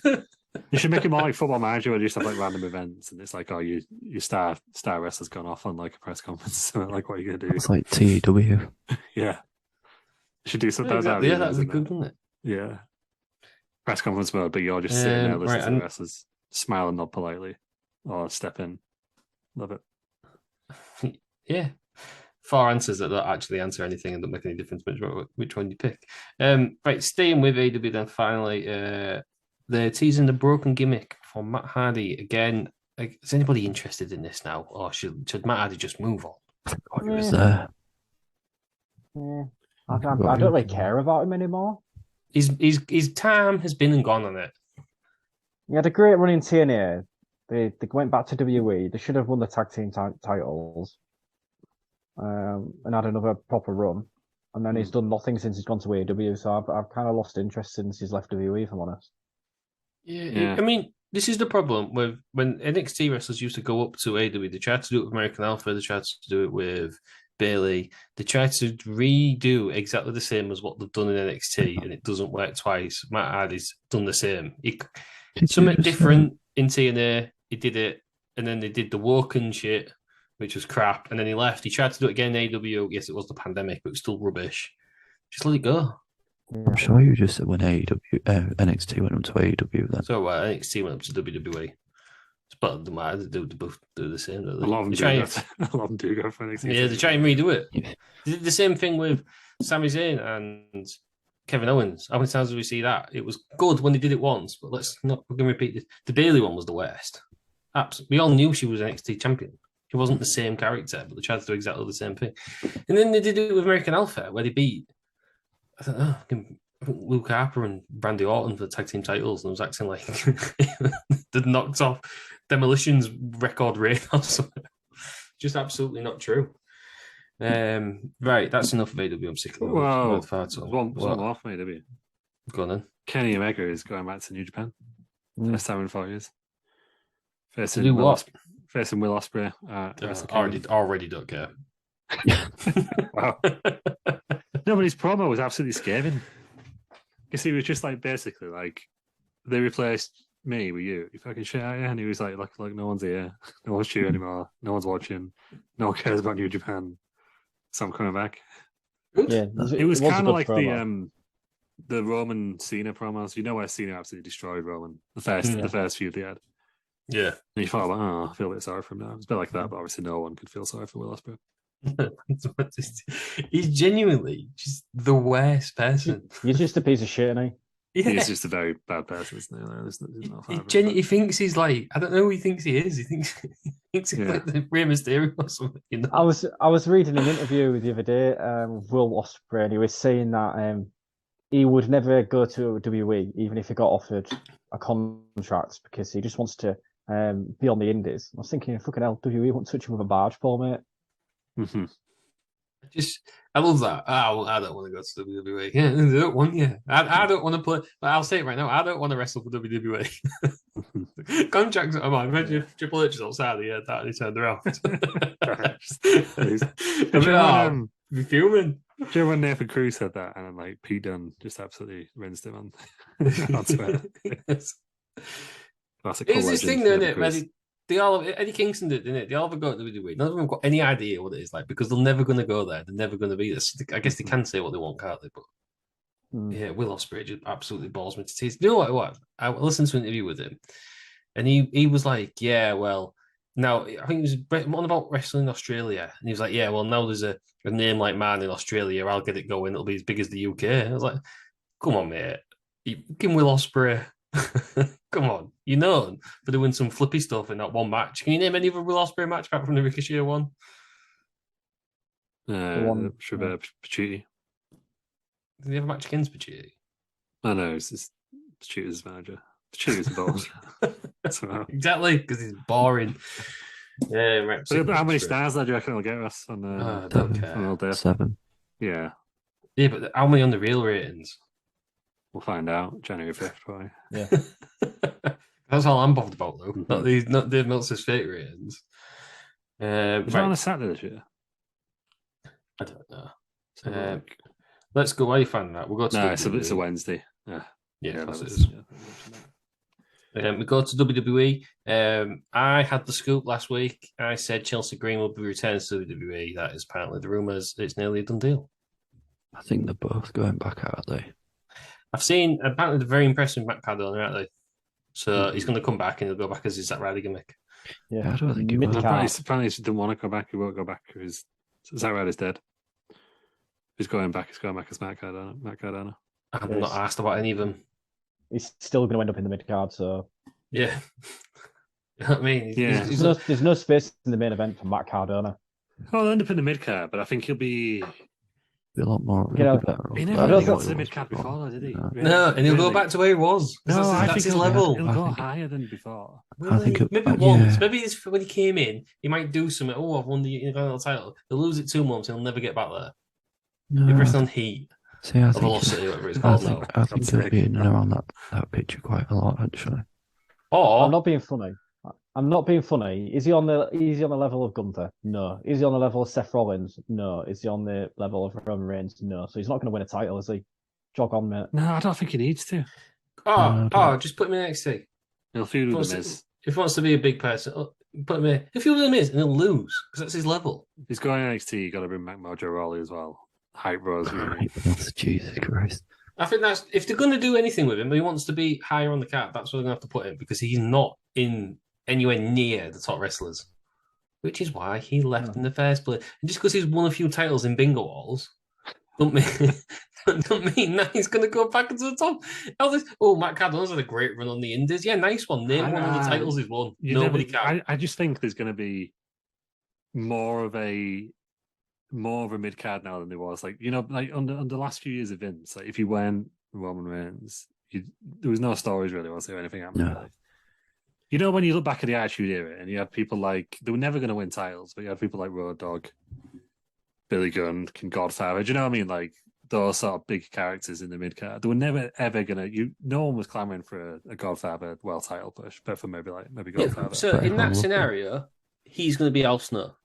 You should make it more like Football Manager where you just have like random events and it's like, oh, your star wrestler's gone off on like a press conference. Like, what are you going to do? It's like TEW. Yeah. You should do something. Yeah, that'd be good, wouldn't it? Yeah. Press conference mode, but you're just sitting there listening to the wrestlers, smile and nod politely. Or step in. Love it. Yeah. 4 answers that don't actually answer anything and don't make any difference which one you pick. Right, staying with AEW then finally. They're teasing the broken gimmick for Matt Hardy. Again, is anybody interested in this now? Or should Matt Hardy just move on? He was there. Yeah. I don't really care about him anymore. His time has been and gone on it. He had a great run in TNA. They went back to WWE. They should have won the tag team titles. and had another proper run. And then he's done nothing since he's gone to AEW. So I've kind of lost interest since he's left WWE, if I'm honest. Yeah. I mean, this is the problem with when NXT wrestlers used to go up to AEW. They tried to do it with American Alpha. They tried to do it with Bailey. They tried to redo exactly the same as what they've done in NXT, and it doesn't work twice. Matt Hardy's done the same. Something different in TNA. He did it, and then they did the Woken shit, which was crap, and then he left. He tried to do it again in AEW. Yes, it was the pandemic, but it was still rubbish. Just let it go. I'm sure you just said when NXT went up to AEW then. So NXT went up to WWE. But they both do the same. A lot of them do go for NXT. Yeah, they try and redo it. They did the same thing with Sami Zayn and Kevin Owens. How many times did we see that? It was good when they did it once, but we're going to repeat this. The Bailey one was the worst. We all knew she was NXT champion. She wasn't the same character, but they tried to do exactly the same thing. And then they did it with American Alpha, where they beat, I don't know, I think Luke Harper and Randy Orton for the tag team titles, and it was acting like they'd knocked off Demolition's record rate or something. Just absolutely not true. Right, that's enough of AEW. I'm sick of it. Well, one off AEW. Go on then. Kenny Omega is going back to New Japan. First time in 4 years. Facing Will Ospreay. Already don't care. Wow. No, but his promo was absolutely scathing. Because he was just like, basically, like, they replaced me with you. You fucking shit out, yeah? And he was like, no one's here. No one's cheering anymore. No one's watching. No one cares about New Japan. So I'm coming back. Yeah, it was kind of like the Roman Cena promos. You know where Cena absolutely destroyed Roman the first feud they had. Yeah, and you thought, I feel a bit sorry for him now. It's a bit like that, but obviously no one could feel sorry for Will Ospreay. He's genuinely just the worst person. He's just a piece of shit, isn't he? Yeah. He's just a very bad person, isn't he? He thinks he's like, I don't know who he thinks he is. He thinks he's like the Rey Mysterio or something. You know? I was reading an interview the other day with Will Ospreay, and he was saying that he would never go to WWE even if he got offered a contract because he just wants to be on the indies. I was thinking, fucking hell, WWE won't touch him with a barge pole, mate. Mm-hmm. I love that. I don't want to go to WWE. Yeah, they don't want you. I don't want to play. But I'll say it right now. I don't want to wrestle for WWE. Contracts. I'm like, imagine if Triple H is outside the that he turned around. Be fuming. Do you remember when Nathan Cruz said that, and then like Pete Dunne just absolutely rinsed him on Twitter? Yes. Classic. It's this thing, though, isn't it? They all Eddie Kingston did, didn't it? They all have got to WWE. None of them have got any idea what it is like because they're never going to go there. They're never going to be this. I guess they can say what they want, can't they? But yeah, Will Ospreay just absolutely balls me to tears. You know what? I listened to an interview with him, and he was like, "Yeah, well, now I think it was one about wrestling in Australia, and he was like, "Yeah, well, now there's a name like mine in Australia. I'll get it going. It'll be as big as the UK." And I was like, "Come on, mate, you fucking Will Ospreay." Come on, you're known for doing some flippy stuff in that one match. Can you name any other Will Ospreay match apart from the Ricochet one? Pacitti. Did he have a match against Pacitti? I know, it's just Pacitti's manager. Pacitti's involved. Exactly, because he's boring. Yeah, right. But how many stars do you reckon it'll get us on I don't care. 7. Yeah. Yeah, but how many on the real ratings? We'll find out January 5th, probably. Yeah. That's all I'm bothered about, though. Not Dave Meltzer's fake ratings. Was it on a Saturday this year? I don't know. Let's go. Why are you finding that? We'll go to it's a Wednesday. Yeah, of course it is. We go to WWE. I had the scoop last week. I said Chelsea Green will be returning to WWE. That is apparently the rumours. It's nearly a done deal. I think they're both going back, aren't they? I've seen, apparently they're very impressed with Matt Cardona, aren't they? So he's going to come back and he'll go back as his Zack Ryder gimmick. Yeah, I don't think he will. Apparently he didn't want to go back. He won't go back because Zack Ryder's dead. He's going back as Matt Cardona. I'm not asked about any of them. He's still going to end up in the mid card, so yeah. You know what I mean? There's no space in the main event for Matt Cardona. Well, he'll end up in the mid card, but I think he'll be Be a lot more. You know, It'll be better. He off. never I really don't got think- to the mid card before, though, did he? No. No, and he'll go Really? back to where he was. No, That's, I that's think his level. He'll I go think- higher than before. I think it- maybe once. Maybe it's when he came in, he might do something. Oh, I've won the Intercontinental title. He'll lose it 2 months. He'll never get back there. No, He'll rest on heat see, I or think, velocity, whatever it's I called think, now. I think God's he'll be in and around that picture quite a lot, actually. Or I'm not being funny. I'm not being funny. Is he on the level of Gunther? No. Is he on the level of Seth Rollins? No. Is he on the level of Roman Reigns? No. So he's not going to win a title, is he? Jog on, mate. No, I don't think he needs to. just put him in NXT. He'll feud If with he the wants Miz. if he wants to be a big person, put him in. If he was a Miz, and he'll lose because that's his level. If he's going NXT, you got to bring back Mojo Rawley as well. Hype Bros. Jesus Christ. I think that's if they're going to do anything with him, but he wants to be higher on the card. That's where they're going to have to put him because he's not in anywhere near the top wrestlers, which is why he left in the first place. And just because he's won a few titles in bingo walls, don't mean that he's going to go back into the top. Matt Cardona's had a great run on the Indies. Yeah, nice one. Name one of the titles he's won. Nobody can. I just think there's going to be more of a mid card now than there was. Like under the last few years of Vince, like if you weren't Roman Reigns, there was no stories really, was there? Anything happening? No. Really? You know, when you look back at the Attitude Era, and you had people like they were never going to win titles, but you had people like Road Dogg, Billy Gunn, King Godfather. Do you know what I mean? Like those sort of big characters in the mid card. They were never ever gonna. No one was clamoring for a Godfather world title push, but for maybe Godfather. Yeah, so in that scenario, he's going to be Al Snow.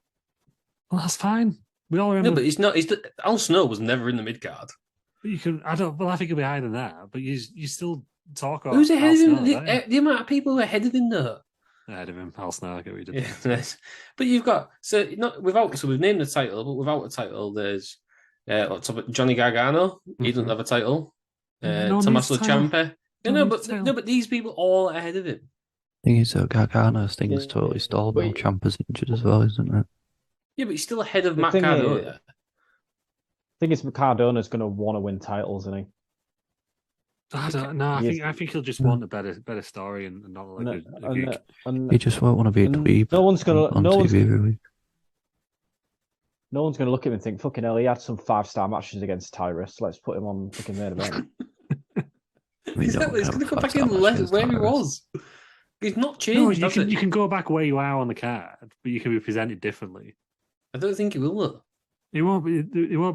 Well, that's fine. We all remember. No, but he's not. Al Snow was never in the mid card. But you can. I don't. Well, I think it'll be higher than that. But you still talk. Who's ahead of him? Snow, The amount of people who are ahead of him there. Ahead of him, Al Snow. I get what you did. Yes. But you've got we've named the title, but without a title, there's Johnny Gargano. He doesn't have a title. Tommaso Ciampa. But these people all ahead of him. Thing is, Gargano's thing's totally stalled now. Ciampa's injured as well, isn't it? Yeah, but he's still ahead of Matt Cardona. I think it's Cardona's going to want to win titles, isn't he? I don't know. I think he'll just want a better story and not like a gig. He just won't want to be a dweeb. No one's going to. No one's going to look at him and think, "Fucking hell, he had some 5-star matches against Tyrus. Let's put him on fucking main event." Exactly, he's going to go back in where he was. He's not changed. No, you can go back where you are on the card, but you can be presented differently. I don't think he will though. It won't be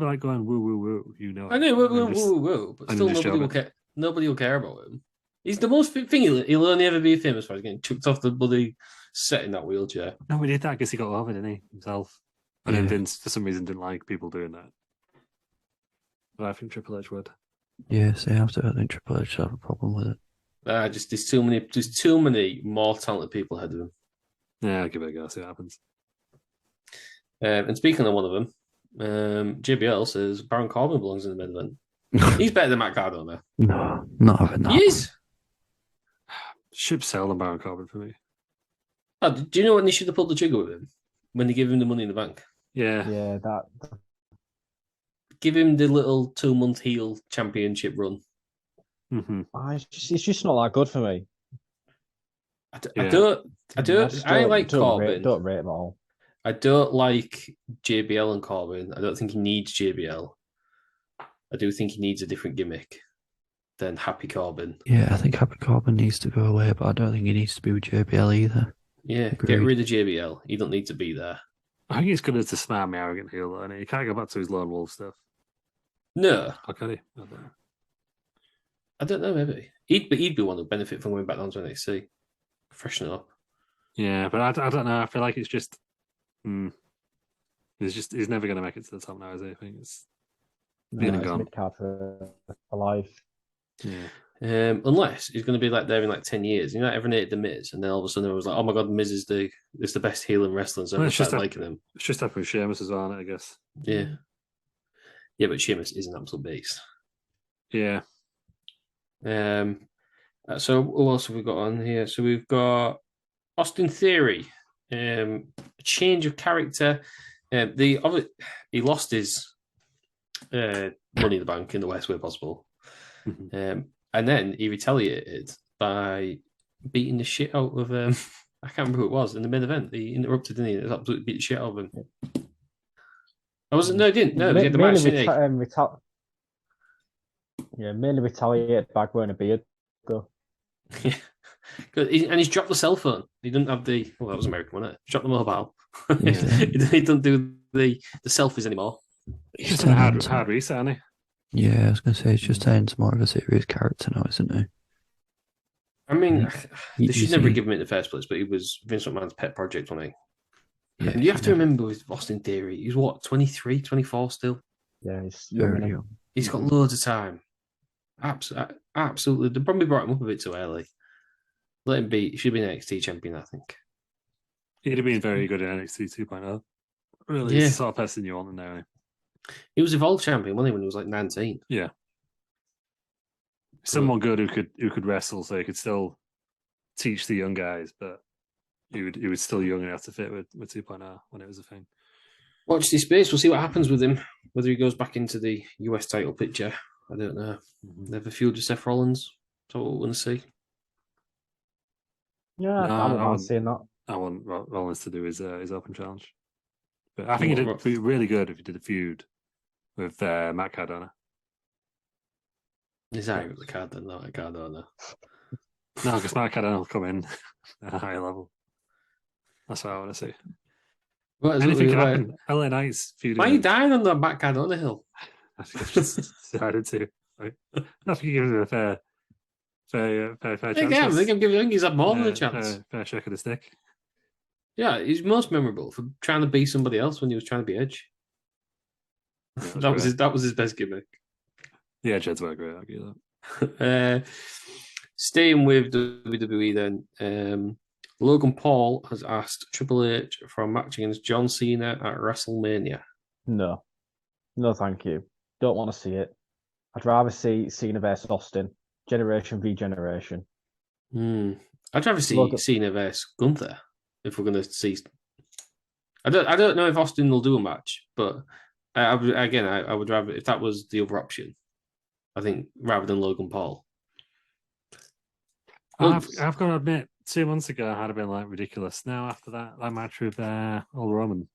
like going woo woo woo. You know. I know woo, but still nobody will care. Nobody will care about him. He's the most thing. He'll only ever be famous for getting chucked off the bloody set in that wheelchair. No, he did that because he got over, didn't he, himself? And then Vince, for some reason, didn't like people doing that. But I think Triple H would. Yeah, see, I think Triple H have a problem with it. There's too many more talented people ahead of him. Yeah, I'll give it a go. See what happens. And speaking of one of them, JBL says Baron Corbin belongs in the main event. He's better than Matt Cardona. No, not having that. He is. Ship sailed on Baron Corbin for me. Oh, do you know when they should have pulled the trigger with him? When they gave him the Money in the Bank? Yeah. Yeah, that. Give him the little 2-month heel championship run. Mm-hmm. It's just not that good for me. I like Corbin. Don't rate him at all. I don't like JBL and Corbin. I don't think he needs JBL. I do think he needs a different gimmick than Happy Corbin. Yeah, I think Happy Corbin needs to go away, but I don't think he needs to be with JBL either. Yeah, Agreed. Get rid of JBL. He don't need to be there. I think he's good as a smarmy, arrogant heel, though, and he can't go back to his lone wolf stuff. No. How can he? I don't know, maybe. He'd be one who'd benefit from going back down to NXT. Freshen it up. Yeah, but I don't know. I feel like it's just... he's never going to make it to the top now, is he? I think it's been and gone. Mid-card for life. Yeah. Unless he's going to be like there in like 10 years. You know, everyone hated The Miz, and then all of a sudden everyone was like, oh my God, Miz is the best heel in wrestling, so everyone started liking him. It's just happened with Sheamus as well, I guess. Yeah. Yeah, but Sheamus is an absolute beast. Yeah. So who else have we got on here? So we've got Austin Theory. A change of character. He lost his Money in the Bank in the worst way possible. Mm-hmm. And then he retaliated by beating the shit out of I can't remember who it was in the main event. He interrupted, didn't he? It was absolutely beat the shit out of him. I wasn't. No, he didn't. No, he had the match, didn't mainly retaliated back wearing a beard. Though. he? And he's dropped the cell phone. He didn't have the. Well, that was American, wasn't it? He's dropped the mobile. Yeah. he doesn't do the selfies anymore. He's just in a hard reset, isn't he? Yeah, I was going to say, he's just turning to more of a serious character now, isn't he? I mean, they should never see- give him it in the first place, but he was Vince McMahon's pet project, wasn't he? Yeah, And you have to remember with Austin Theory, he's what, 23, 24 still? Yeah, he's very young. young. He's got loads of time. Absolutely. They probably brought him up a bit too early. Let him be. He should be an NXT champion, I think. He'd have been very good in NXT 2.0. Really, Yeah. the sort of person you want in there. He was Evolve champion, wasn't he, when he was like 19? Yeah. Someone good who could wrestle, so he could still teach the young guys, but he was still young enough to fit with 2.0 when it was a thing. Watch this space. We'll see what happens with him. Whether he goes back into the US title picture, I don't know. They have a feud with Seth Rollins. That's what we're going to see. Yeah, No, I wouldn't mind seeing that. I want Rollins to do his open challenge, but I think it'd be really good if he did a feud with Matt Cardona. Is that with the card then? No, I can't know. No, because Matt Cardona will come in at a higher level. That's what I want to see. What is Anything it, can like, happen. LA Knight's feuding. why are you dying on the Matt Cardona hill? I think I've just decided to. Right? I think he gives it a fair chance. I think he's had more than a chance. Fair shake of the stick. Yeah, he's most memorable for trying to be somebody else when he was trying to be Edge. Yeah, that was his best gimmick. Yeah, Jed's were great. I'll give that. Staying with WWE then, Logan Paul has asked Triple H for a match against John Cena at WrestleMania. No, thank you. Don't want to see it. I'd rather see Cena versus Austin, generation v generation. I'd rather see Cena versus Gunther if we're going to see. I don't know if Austin will do a match, but I would rather if that was the other option. I think rather than Logan Paul. I've got to admit, 2 months ago I had been like ridiculous. Now after that match with old Roman.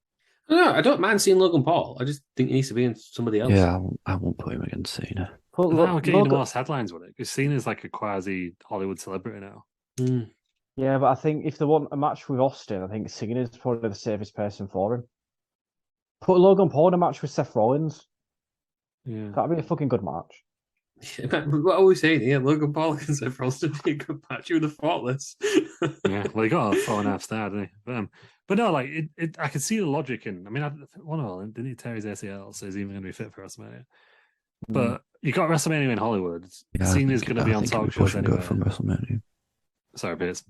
No, I don't mind seeing Logan Paul. I just think he needs to be in somebody else. Yeah, I won't put him against Cena. That would get you the most headlines with it, because Cena's like a quasi Hollywood celebrity now. Yeah, but I think if they want a match with Austin, I think Cena's probably the safest person for him. Put Logan Paul in a match with Seth Rollins. Yeah, that'd be a fucking good match. What are we saying here? Logan Paul and Seth Rollins would be a good match. You would have thought this. yeah. Well, he got a 4.5 star, didn't he? But no, like I could see the logic in. I mean, one of them didn't he tear his ACL, so he's even going to be fit for WrestleMania. But you got WrestleMania in Hollywood. Yeah, Cena's going to be on talk shows anyway. Go from WrestleMania. Sorry, Piers.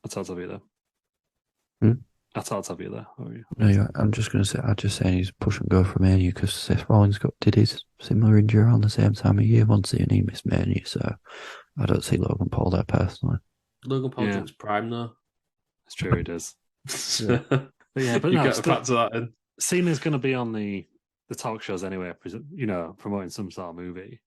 I thought I'd be there. I thought I'd be there. No, yeah, I'm just going to say, I'm just saying he's push and go for Mania because Seth Rollins did his similar injury around the same time of year once and he missed Mania, so I don't see Logan Paul there personally. Logan Paul drinks Prime though. It's true, he does. Yeah. but you got to factor that in. Cena's going to be on the talk shows anyway, promoting some sort of movie.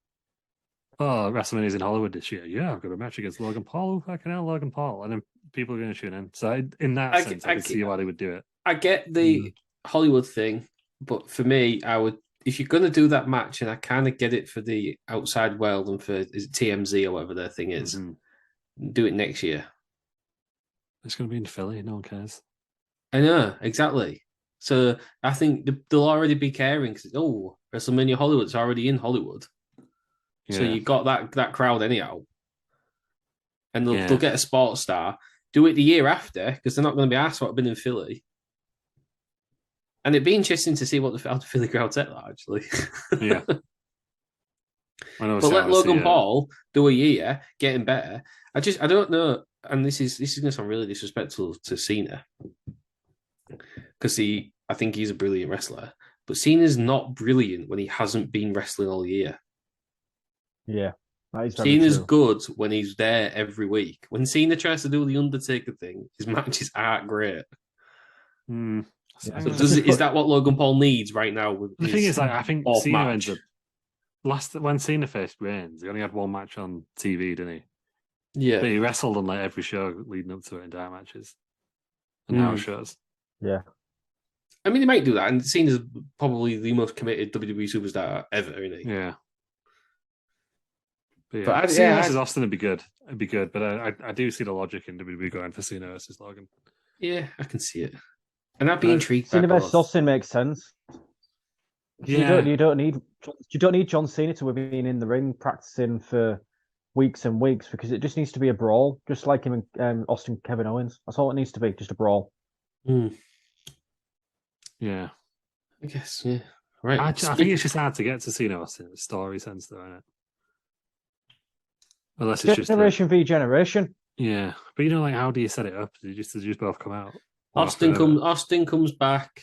Oh, WrestleMania's in Hollywood this year. Yeah, I've got a match against Logan Paul. Who fucking hell, Logan Paul? And then people are going to tune in. So in that sense, I can see why they would do it. I get the Hollywood thing, but for me, I would, if you're going to do that match, and I kind of get it for the outside world and for TMZ or whatever their thing is, do it next year. It's going to be in Philly. No one cares. I know, exactly. So I think they'll already be caring because, WrestleMania Hollywood's already in Hollywood. Yeah. So you got that crowd anyhow. And they'll get a sports star. Do it the year after because they're not going to be asked what I've been in Philly. And it'd be interesting to see how the Philly crowd take that, actually. Yeah. But let Logan Paul do a year, getting better. I don't know. And this is going to sound really disrespectful to Cena. Because I think he's a brilliant wrestler. But Cena's not brilliant when he hasn't been wrestling all year. Yeah. Cena's good when he's there every week. When Cena tries to do the Undertaker thing, his matches aren't great. Yeah. So is that what Logan Paul needs right now? With the thing is, I think Cena ends up when Cena faced Reigns, he only had one match on TV, didn't he? Yeah, but he wrestled on like every show leading up to it in dark matches and house shows. Yeah, I mean, they might do that, and Cena's probably the most committed WWE superstar ever, isn't he? Yeah. But yeah, But Cena versus Austin would be good. It'd be good, but I do see the logic in WWE going for Cena versus Logan. yeah, I can see it, and I'd be intrigued by Cena versus both. Austin makes sense. Yeah. You don't need John Cena to have been in the ring practicing for weeks and weeks because it just needs to be a brawl, just like him and Austin Kevin Owens. That's all it needs to be, just a brawl. Yeah. I guess, yeah. Right. I think it's just hard to get to Cena Austin in a story sense, though, isn't it? Unless it's Generation v generation. Yeah, but like, how do you set it up? Do you just both come out? Austin comes back.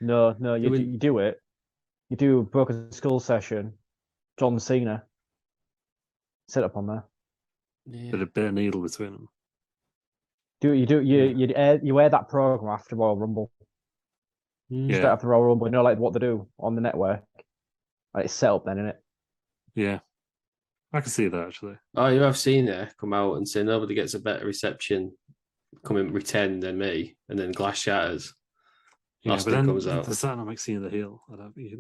No, you do it. You do a Broken Skull session. John Cena. Set up on there. Yeah. But a bit of needle between them. You air that program after Royal Rumble. Yeah. Straight after Royal Rumble, like what they do on the network. Like, it's set up then, isn't it? Yeah. I can see that actually. Oh, you have seen it come out and say nobody gets a better reception coming return than me, and then glass shatters. Yeah, Austin but then comes out. does that not make Cena the heel? I don't think.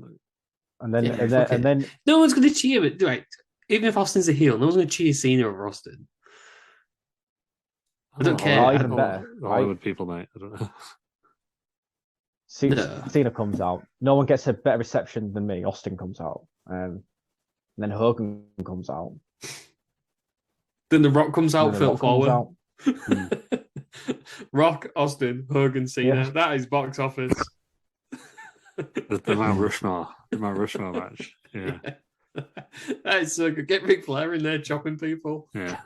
And then, Yeah, and then no one's going to cheer it. Right? Even if Austin's a heel, no one's going to cheer Cena over Austin. I don't care. Oh, even better. Hollywood people, mate. I don't know. Cena comes out. No one gets a better reception than me. Austin comes out. And then Hogan comes out. Then The Rock comes out, Phil forward. Rock, Austin, Hogan, Cena. Yeah. That is box office. the Mount Rushmore. The Mount Rushmore match. Yeah. That is so good. Get Ric Flair in there chopping people. Yeah.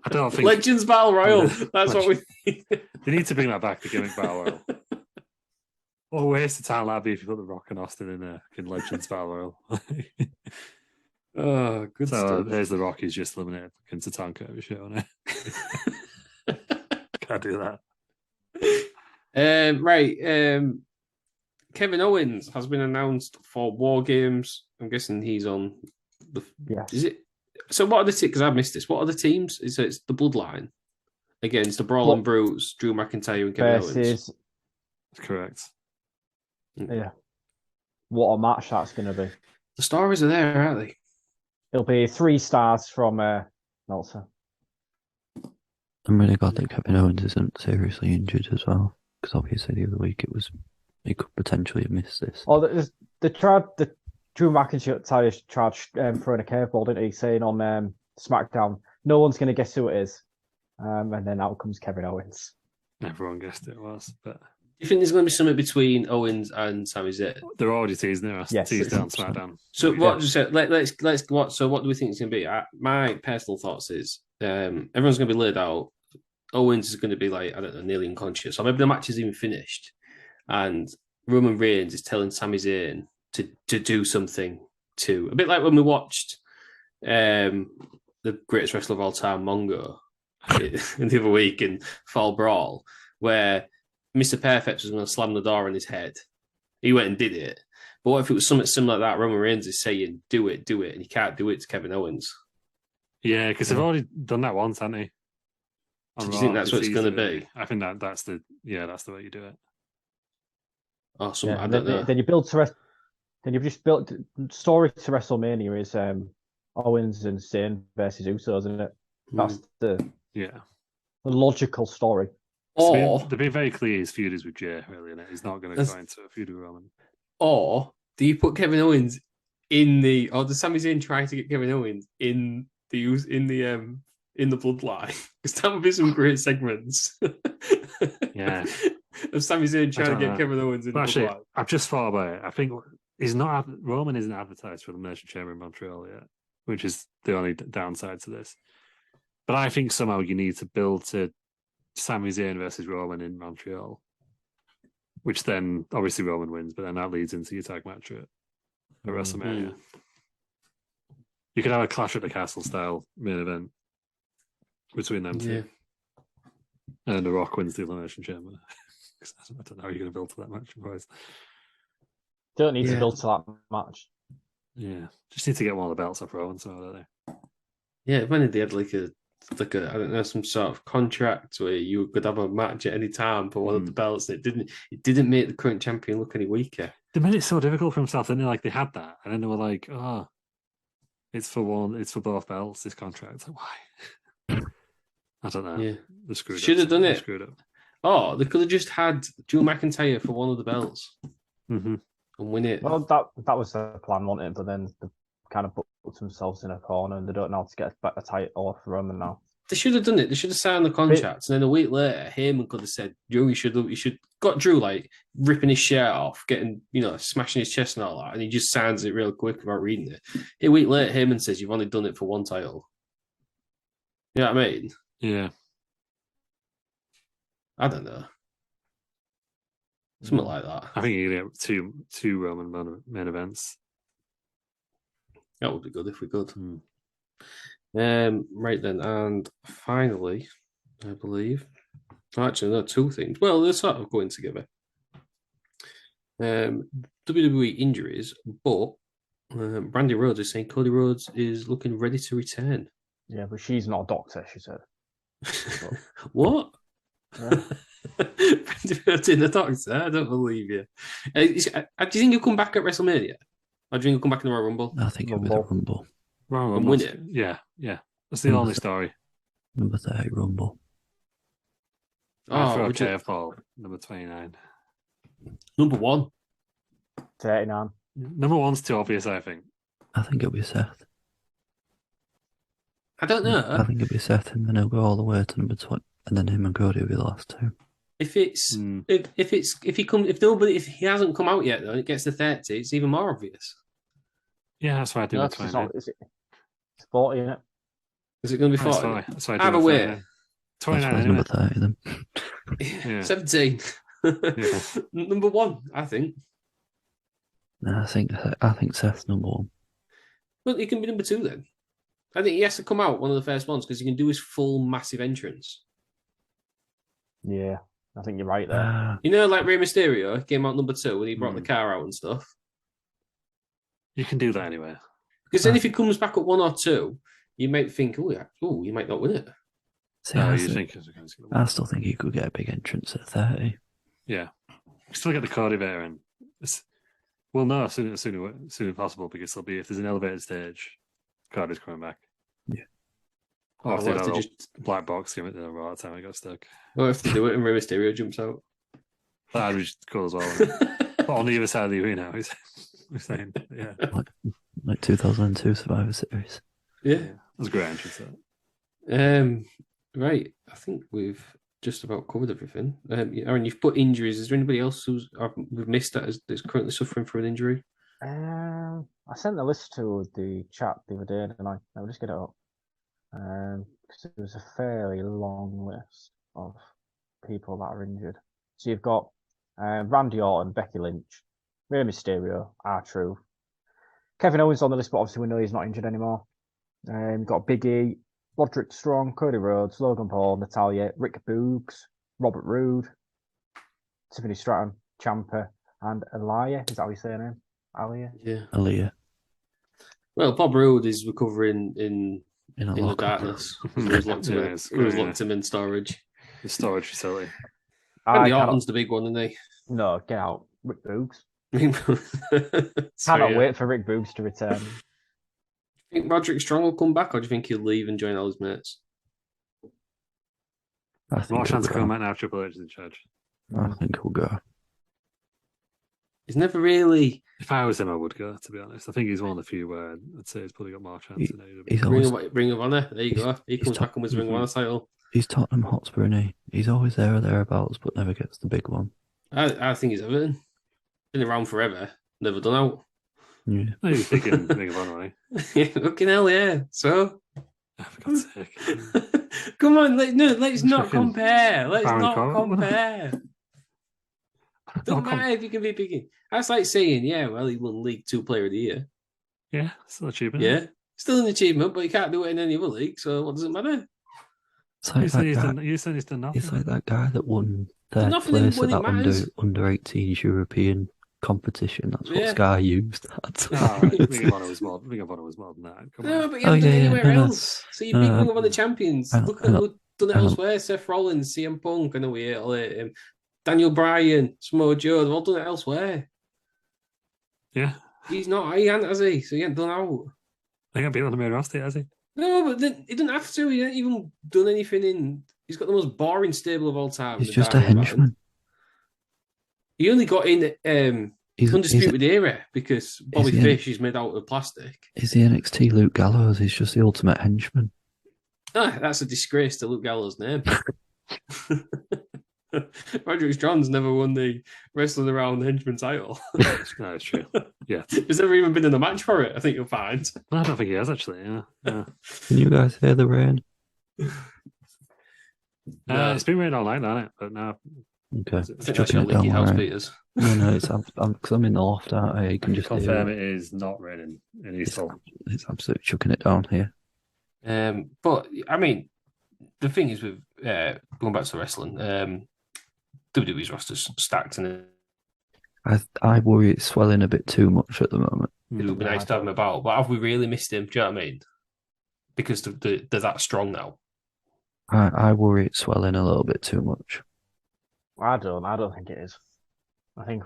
I don't think Legends Battle Royal. That's what we need. They need to bring that back, the gimmick Battle Royal. What a waste of time that'd be if you put The Rock and Austin in there in Legends Battle Royal. Oh, good stuff. There's The Rock, he's just eliminated into Tatanka every show, isn't it? Can't do that. Right. Kevin Owens has been announced for War Games. I'm guessing he's on the. Yes. Is it? So what are the teams? Because I missed this. What are the teams? It's the Bloodline against the Brawl and Brutes, Drew McIntyre and Kevin Owens. That's correct. Yeah. What a match that's going to be. The stories are there, aren't they? It'll be 3 stars from Meltzer. I'm really glad that Kevin Owens isn't seriously injured as well, because obviously the other week he could potentially have missed this. Oh, the Drew McIntyre tried throwing a curveball, didn't he? Saying on SmackDown, no one's going to guess who it is, and then out comes Kevin Owens. Everyone guessed it was, but. Do you think there's going to be something between Owens and Sami Zayn? They're already teasing there. Yes, teased down SmackDown. So what? So let's what? So what do we think it's going to be? My personal thoughts is everyone's going to be laid out. Owens is going to be like, I don't know, nearly unconscious, or maybe the match is even finished, and Roman Reigns is telling Sami Zayn to do something too. A bit like when we watched the greatest wrestler of all time, Mongo, the other week in Fall Brawl, where Mr. Perfect was going to slam the door on his head. He went and did it. But what if it was something similar like that? Roman Reigns is saying, do it, and he can't do it to Kevin Owens. Yeah, because they've already done that once, haven't they? Do you think that's what it's going to be? I think that's the way you do it. Awesome. I don't know. Then you've just built story to WrestleMania is Owens and Zayn versus Usos, isn't it? That's the logical story. Or to be very clear, his feud is with Jay, really, and he's not going to go into a feud with Roman. Or do you put Kevin Owens or does Sami Zayn try to get Kevin Owens in the Bloodline? Because that would be some great segments. Yeah, of Sami Zayn trying to get Kevin Owens in the Bloodline. I've just thought about it. I think Roman isn't advertised for the Elimination Chamber in Montreal yet, which is the only downside to this. But I think somehow you need to build to Sami Zayn versus Roman in Montreal, which then obviously Roman wins, but then that leads into your tag match at WrestleMania. You could have a Clash at the Castle style main event between them two. And The Rock wins the Elimination Chamber. I don't know how you're going to build to that match. Otherwise. Don't need to build to that match. Yeah, just need to get one of the belts off Rowan, so don't they? Yeah, if only they had like a like I don't know, some sort of contract where you could have a match at any time for one of the belts. It didn't make the current champion look any weaker. They made it so difficult for himself, didn't they? Like they had that, and then they were like, "Oh, it's for both belts. This contract, like, why?" I don't know. Yeah, They screwed should have up. done They it. screwed up. Oh, they could have just had Drew McIntyre for one of the belts Mm-hmm. and win it. Well, that was the plan, wasn't it? But then they kind of put themselves in a corner, and they don't know how to get a title off Roman now. They should have done it. They should have signed the contract, and then a week later, Heyman could have said, "Drew, you should got Drew like ripping his shirt off, getting smashing his chest and all that," and he just signs it real quick without reading it. A week later, Heyman says, "You've only done it for one title." You know what I mean? Yeah. I don't know, something like that. I think you get two Roman main events. That would be good if we could. Mm. Right then, and finally, I believe. Actually, no, two things. Well, they're sort of going together. WWE injuries, but Brandy Rhodes is saying Cody Rhodes is looking ready to return. Yeah, but she's not a doctor, she said. What? Yeah. Brandy Rhodes in the doctor? I don't believe you. Do you think he'll come back at WrestleMania? Or do you think he'll come back in the Royal Rumble? I think it'll be the Rumble. Rumble And win it? Yeah. That's the only story. Number 30 Rumble. For KF number 29. Number 1. 39. Number 1's too obvious, I think. I think it'll be Seth. I don't know. I think it'll be Seth, and then he'll go all the way to number 20, and then him and Cody will be the last two. If he hasn't come out yet though, and it gets to 30, it's even more obvious. Yeah, that's why I do No, the 29. it's 40, isn't it? Is it going to be 40? That's why I do Either the way. 29 That's anyway. number 30 then. Yeah. 17. Yeah. Number 1, I think. No, I think Seth's number 1. Well, he can be number 2 then. I think he has to come out one of the first ones because he can do his full massive entrance. Yeah, I think you're right there. Like Rey Mysterio came out number 2 when he brought the car out and stuff. You can do that anyway. Because then if he comes back at 1 or 2, you might think, you might not win it. See, I still think he could get a big entrance at 30. Yeah. Still get the Cody there, and we'll know as soon as possible because if there's an elevated stage, Cody's coming back. Yeah. Or if they just black box him at the right time, I got stuck. Or if they do it and Rey Mysterio jumps out. That'd be just cool as well. But on the other side of the arena, we're saying, yeah. Like 2002 Survivor Series. Yeah. That's a great entrance. That. Right. I think we've just about covered everything. Aaron, you've put injuries. Is there anybody else we've missed that is currently suffering from an injury? I sent the list to the chat the other day, didn't I? I'll just get it up. Because it was a fairly long list of people that are injured. So you've got Randy Orton, Becky Lynch, Rey Mysterio, R-Truth. Kevin Owens on the list, but obviously we know he's not injured anymore. You've got Big E, Roderick Strong, Cody Rhodes, Logan Paul, Natalya, Rick Boogs, Robert Roode, Tiffany Stratton, Ciampa, and Aliyah. Is that how you say her name? Aliyah? Yeah. Aliyah. Well, Bob Roode is recovering in the darkness. He was locked him in storage. The storage facility. Randy Orton's the big one, isn't he? No, get out. Rick Boogs. So, Cannot wait for Rick Boogs to return. Do you think Roderick Strong will come back, or do you think he'll leave and join all his mates? More chance to come back now. Triple H is in charge. I think he'll go. He's never really. If I was him, I would go. To be honest, I think he's one of the few where I'd say he's probably got more chance. Ring of Honor. There you go. He comes back and wins Ring of Honor title. He's Tottenham Hotspur, and he's always there or thereabouts, but never gets the big one. I think he's Everton. Been around forever. Never done out. Yeah. No, he's thinking Ring of Honor, right? Yeah, fucking hell, yeah. So. For God's sake. Come on, let's not compare. Let's Baron not Corbin. compare. Don't matter if you can be picking. That's like saying, he won League 2 Player of the Year. Yeah, still achievement. Yeah, still an achievement, but he can't do it in any other league, so what does it matter? You said he's done nothing. It's like that guy that won There's third nothing in place at winning that matters. under 18s European competition. That's what Yeah. Sky used. Ring of Honor was more than that. Come No, on. but you haven't done it anywhere no. else. So you beat Ring of Honor champions. hang on, Look hang at on, who've done it hang on. elsewhere. Seth Rollins, CM Punk, I know we hate him. Daniel Bryan, Samoa Joe, they've all done it elsewhere. Yeah. He's not, he hasn't, has he? So he ain't done out. I think I beat on the main roster, has he? No, but he didn't have to. He hasn't even done anything in. He's got the most boring stable of all time. He's the just a Diamond Band. henchman. He only got in He's Undisputed Era because Bobby he in- Fish is made out of plastic. He's the NXT Luke Gallows. He's just the ultimate henchman. Ah, that's a disgrace to Luke Gallows' name. Roderick Strong's never won the Wrestling Around henchman title. No, it's true. Yeah. He's never even been in a match for it, I think you'll find. I don't think he has, actually. Yeah. Can you guys hear the rain? It's been raining all night, hasn't it? But no. Okay. I It's think that's chucking your it leaky down, house, right? Peters. No, it's because I'm in the loft, aren't I? You can just Confirm hear it is not raining in East Hull. It's absolutely chucking it down here. But I mean, the thing is with going back to wrestling, WWE's roster's stacked, and I worry it's swelling a bit too much at the moment. it would be nice to have him about. But have we really missed him? Do you know what I mean? Because they're that strong now. I worry it's swelling a little bit too much. I don't think it is. I think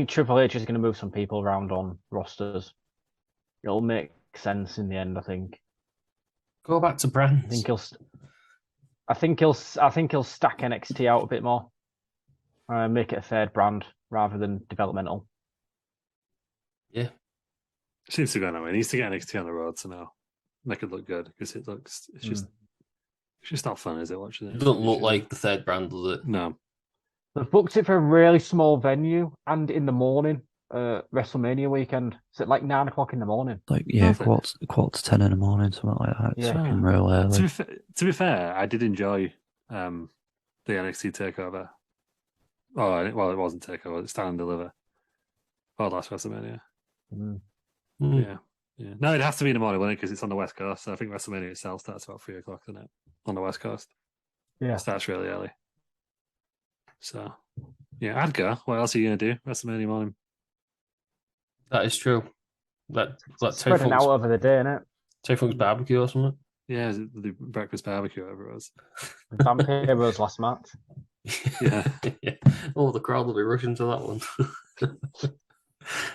Triple H is going to move some people around on rosters. It'll make sense in the end. I think. Go back to brands. I think he'll stack NXT out a bit more. Make it a third brand rather than developmental. Yeah. Seems to go that way. He needs to get NXT on the road to now make it look good because it's just not fun, is it? Watching it. It doesn't look like the third brand, does it? No. They've booked it for a really small venue and in the morning, WrestleMania weekend. It's at like 9 o'clock in the morning. Like quarter to 10 in the morning, something like that. It's fucking real early. To be fair, I did enjoy the NXT takeover. Oh, well, it wasn't takeover. It's Stand and Deliver. Oh, last WrestleMania. Yeah. No, it has to be in the morning, won't it? Because it's on the West Coast. So I think WrestleMania itself starts about 3 o'clock, doesn't it? On the West Coast. Yeah. It starts really early. So, yeah, I'd go. What else are you going to do? WrestleMania morning. That is true. That Spreading out over the day, innit? Tay Funk's barbecue or something. Yeah, the breakfast barbecue, whatever it was. Vampiro's last match. Yeah. Oh, the crowd will be rushing to that one.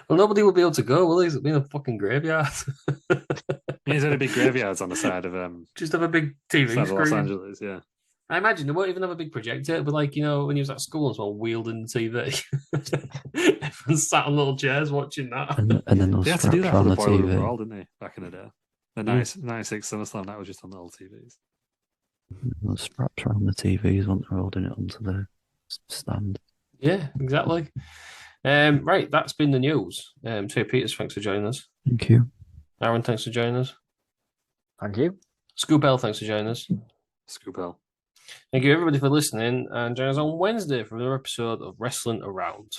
Well, nobody will be able to go, will they? It'll be in a fucking graveyard. There's only big graveyards on the side of Just have a big TV side of Los screen. Angeles, yeah. I imagine they won't even have a big projector, but like, you know, when he was at school and someone wielding the TV, everyone sat on little chairs watching that. And then those They had to do straps that for on the the Boiler Room TV. Brawl, didn't they? Back in the day. The 96 SummerSlam, that was just on the old TVs. Those straps around the TVs once they're holding it onto the stand. Yeah, exactly. Right, that's been the news. Tay Peters, thanks for joining us. Thank you. Aaron, thanks for joining us. Thank you. Scoop L, thanks for joining us. Scoop L. Thank you, everybody, for listening, and join us on Wednesday for another episode of Wrestling Around.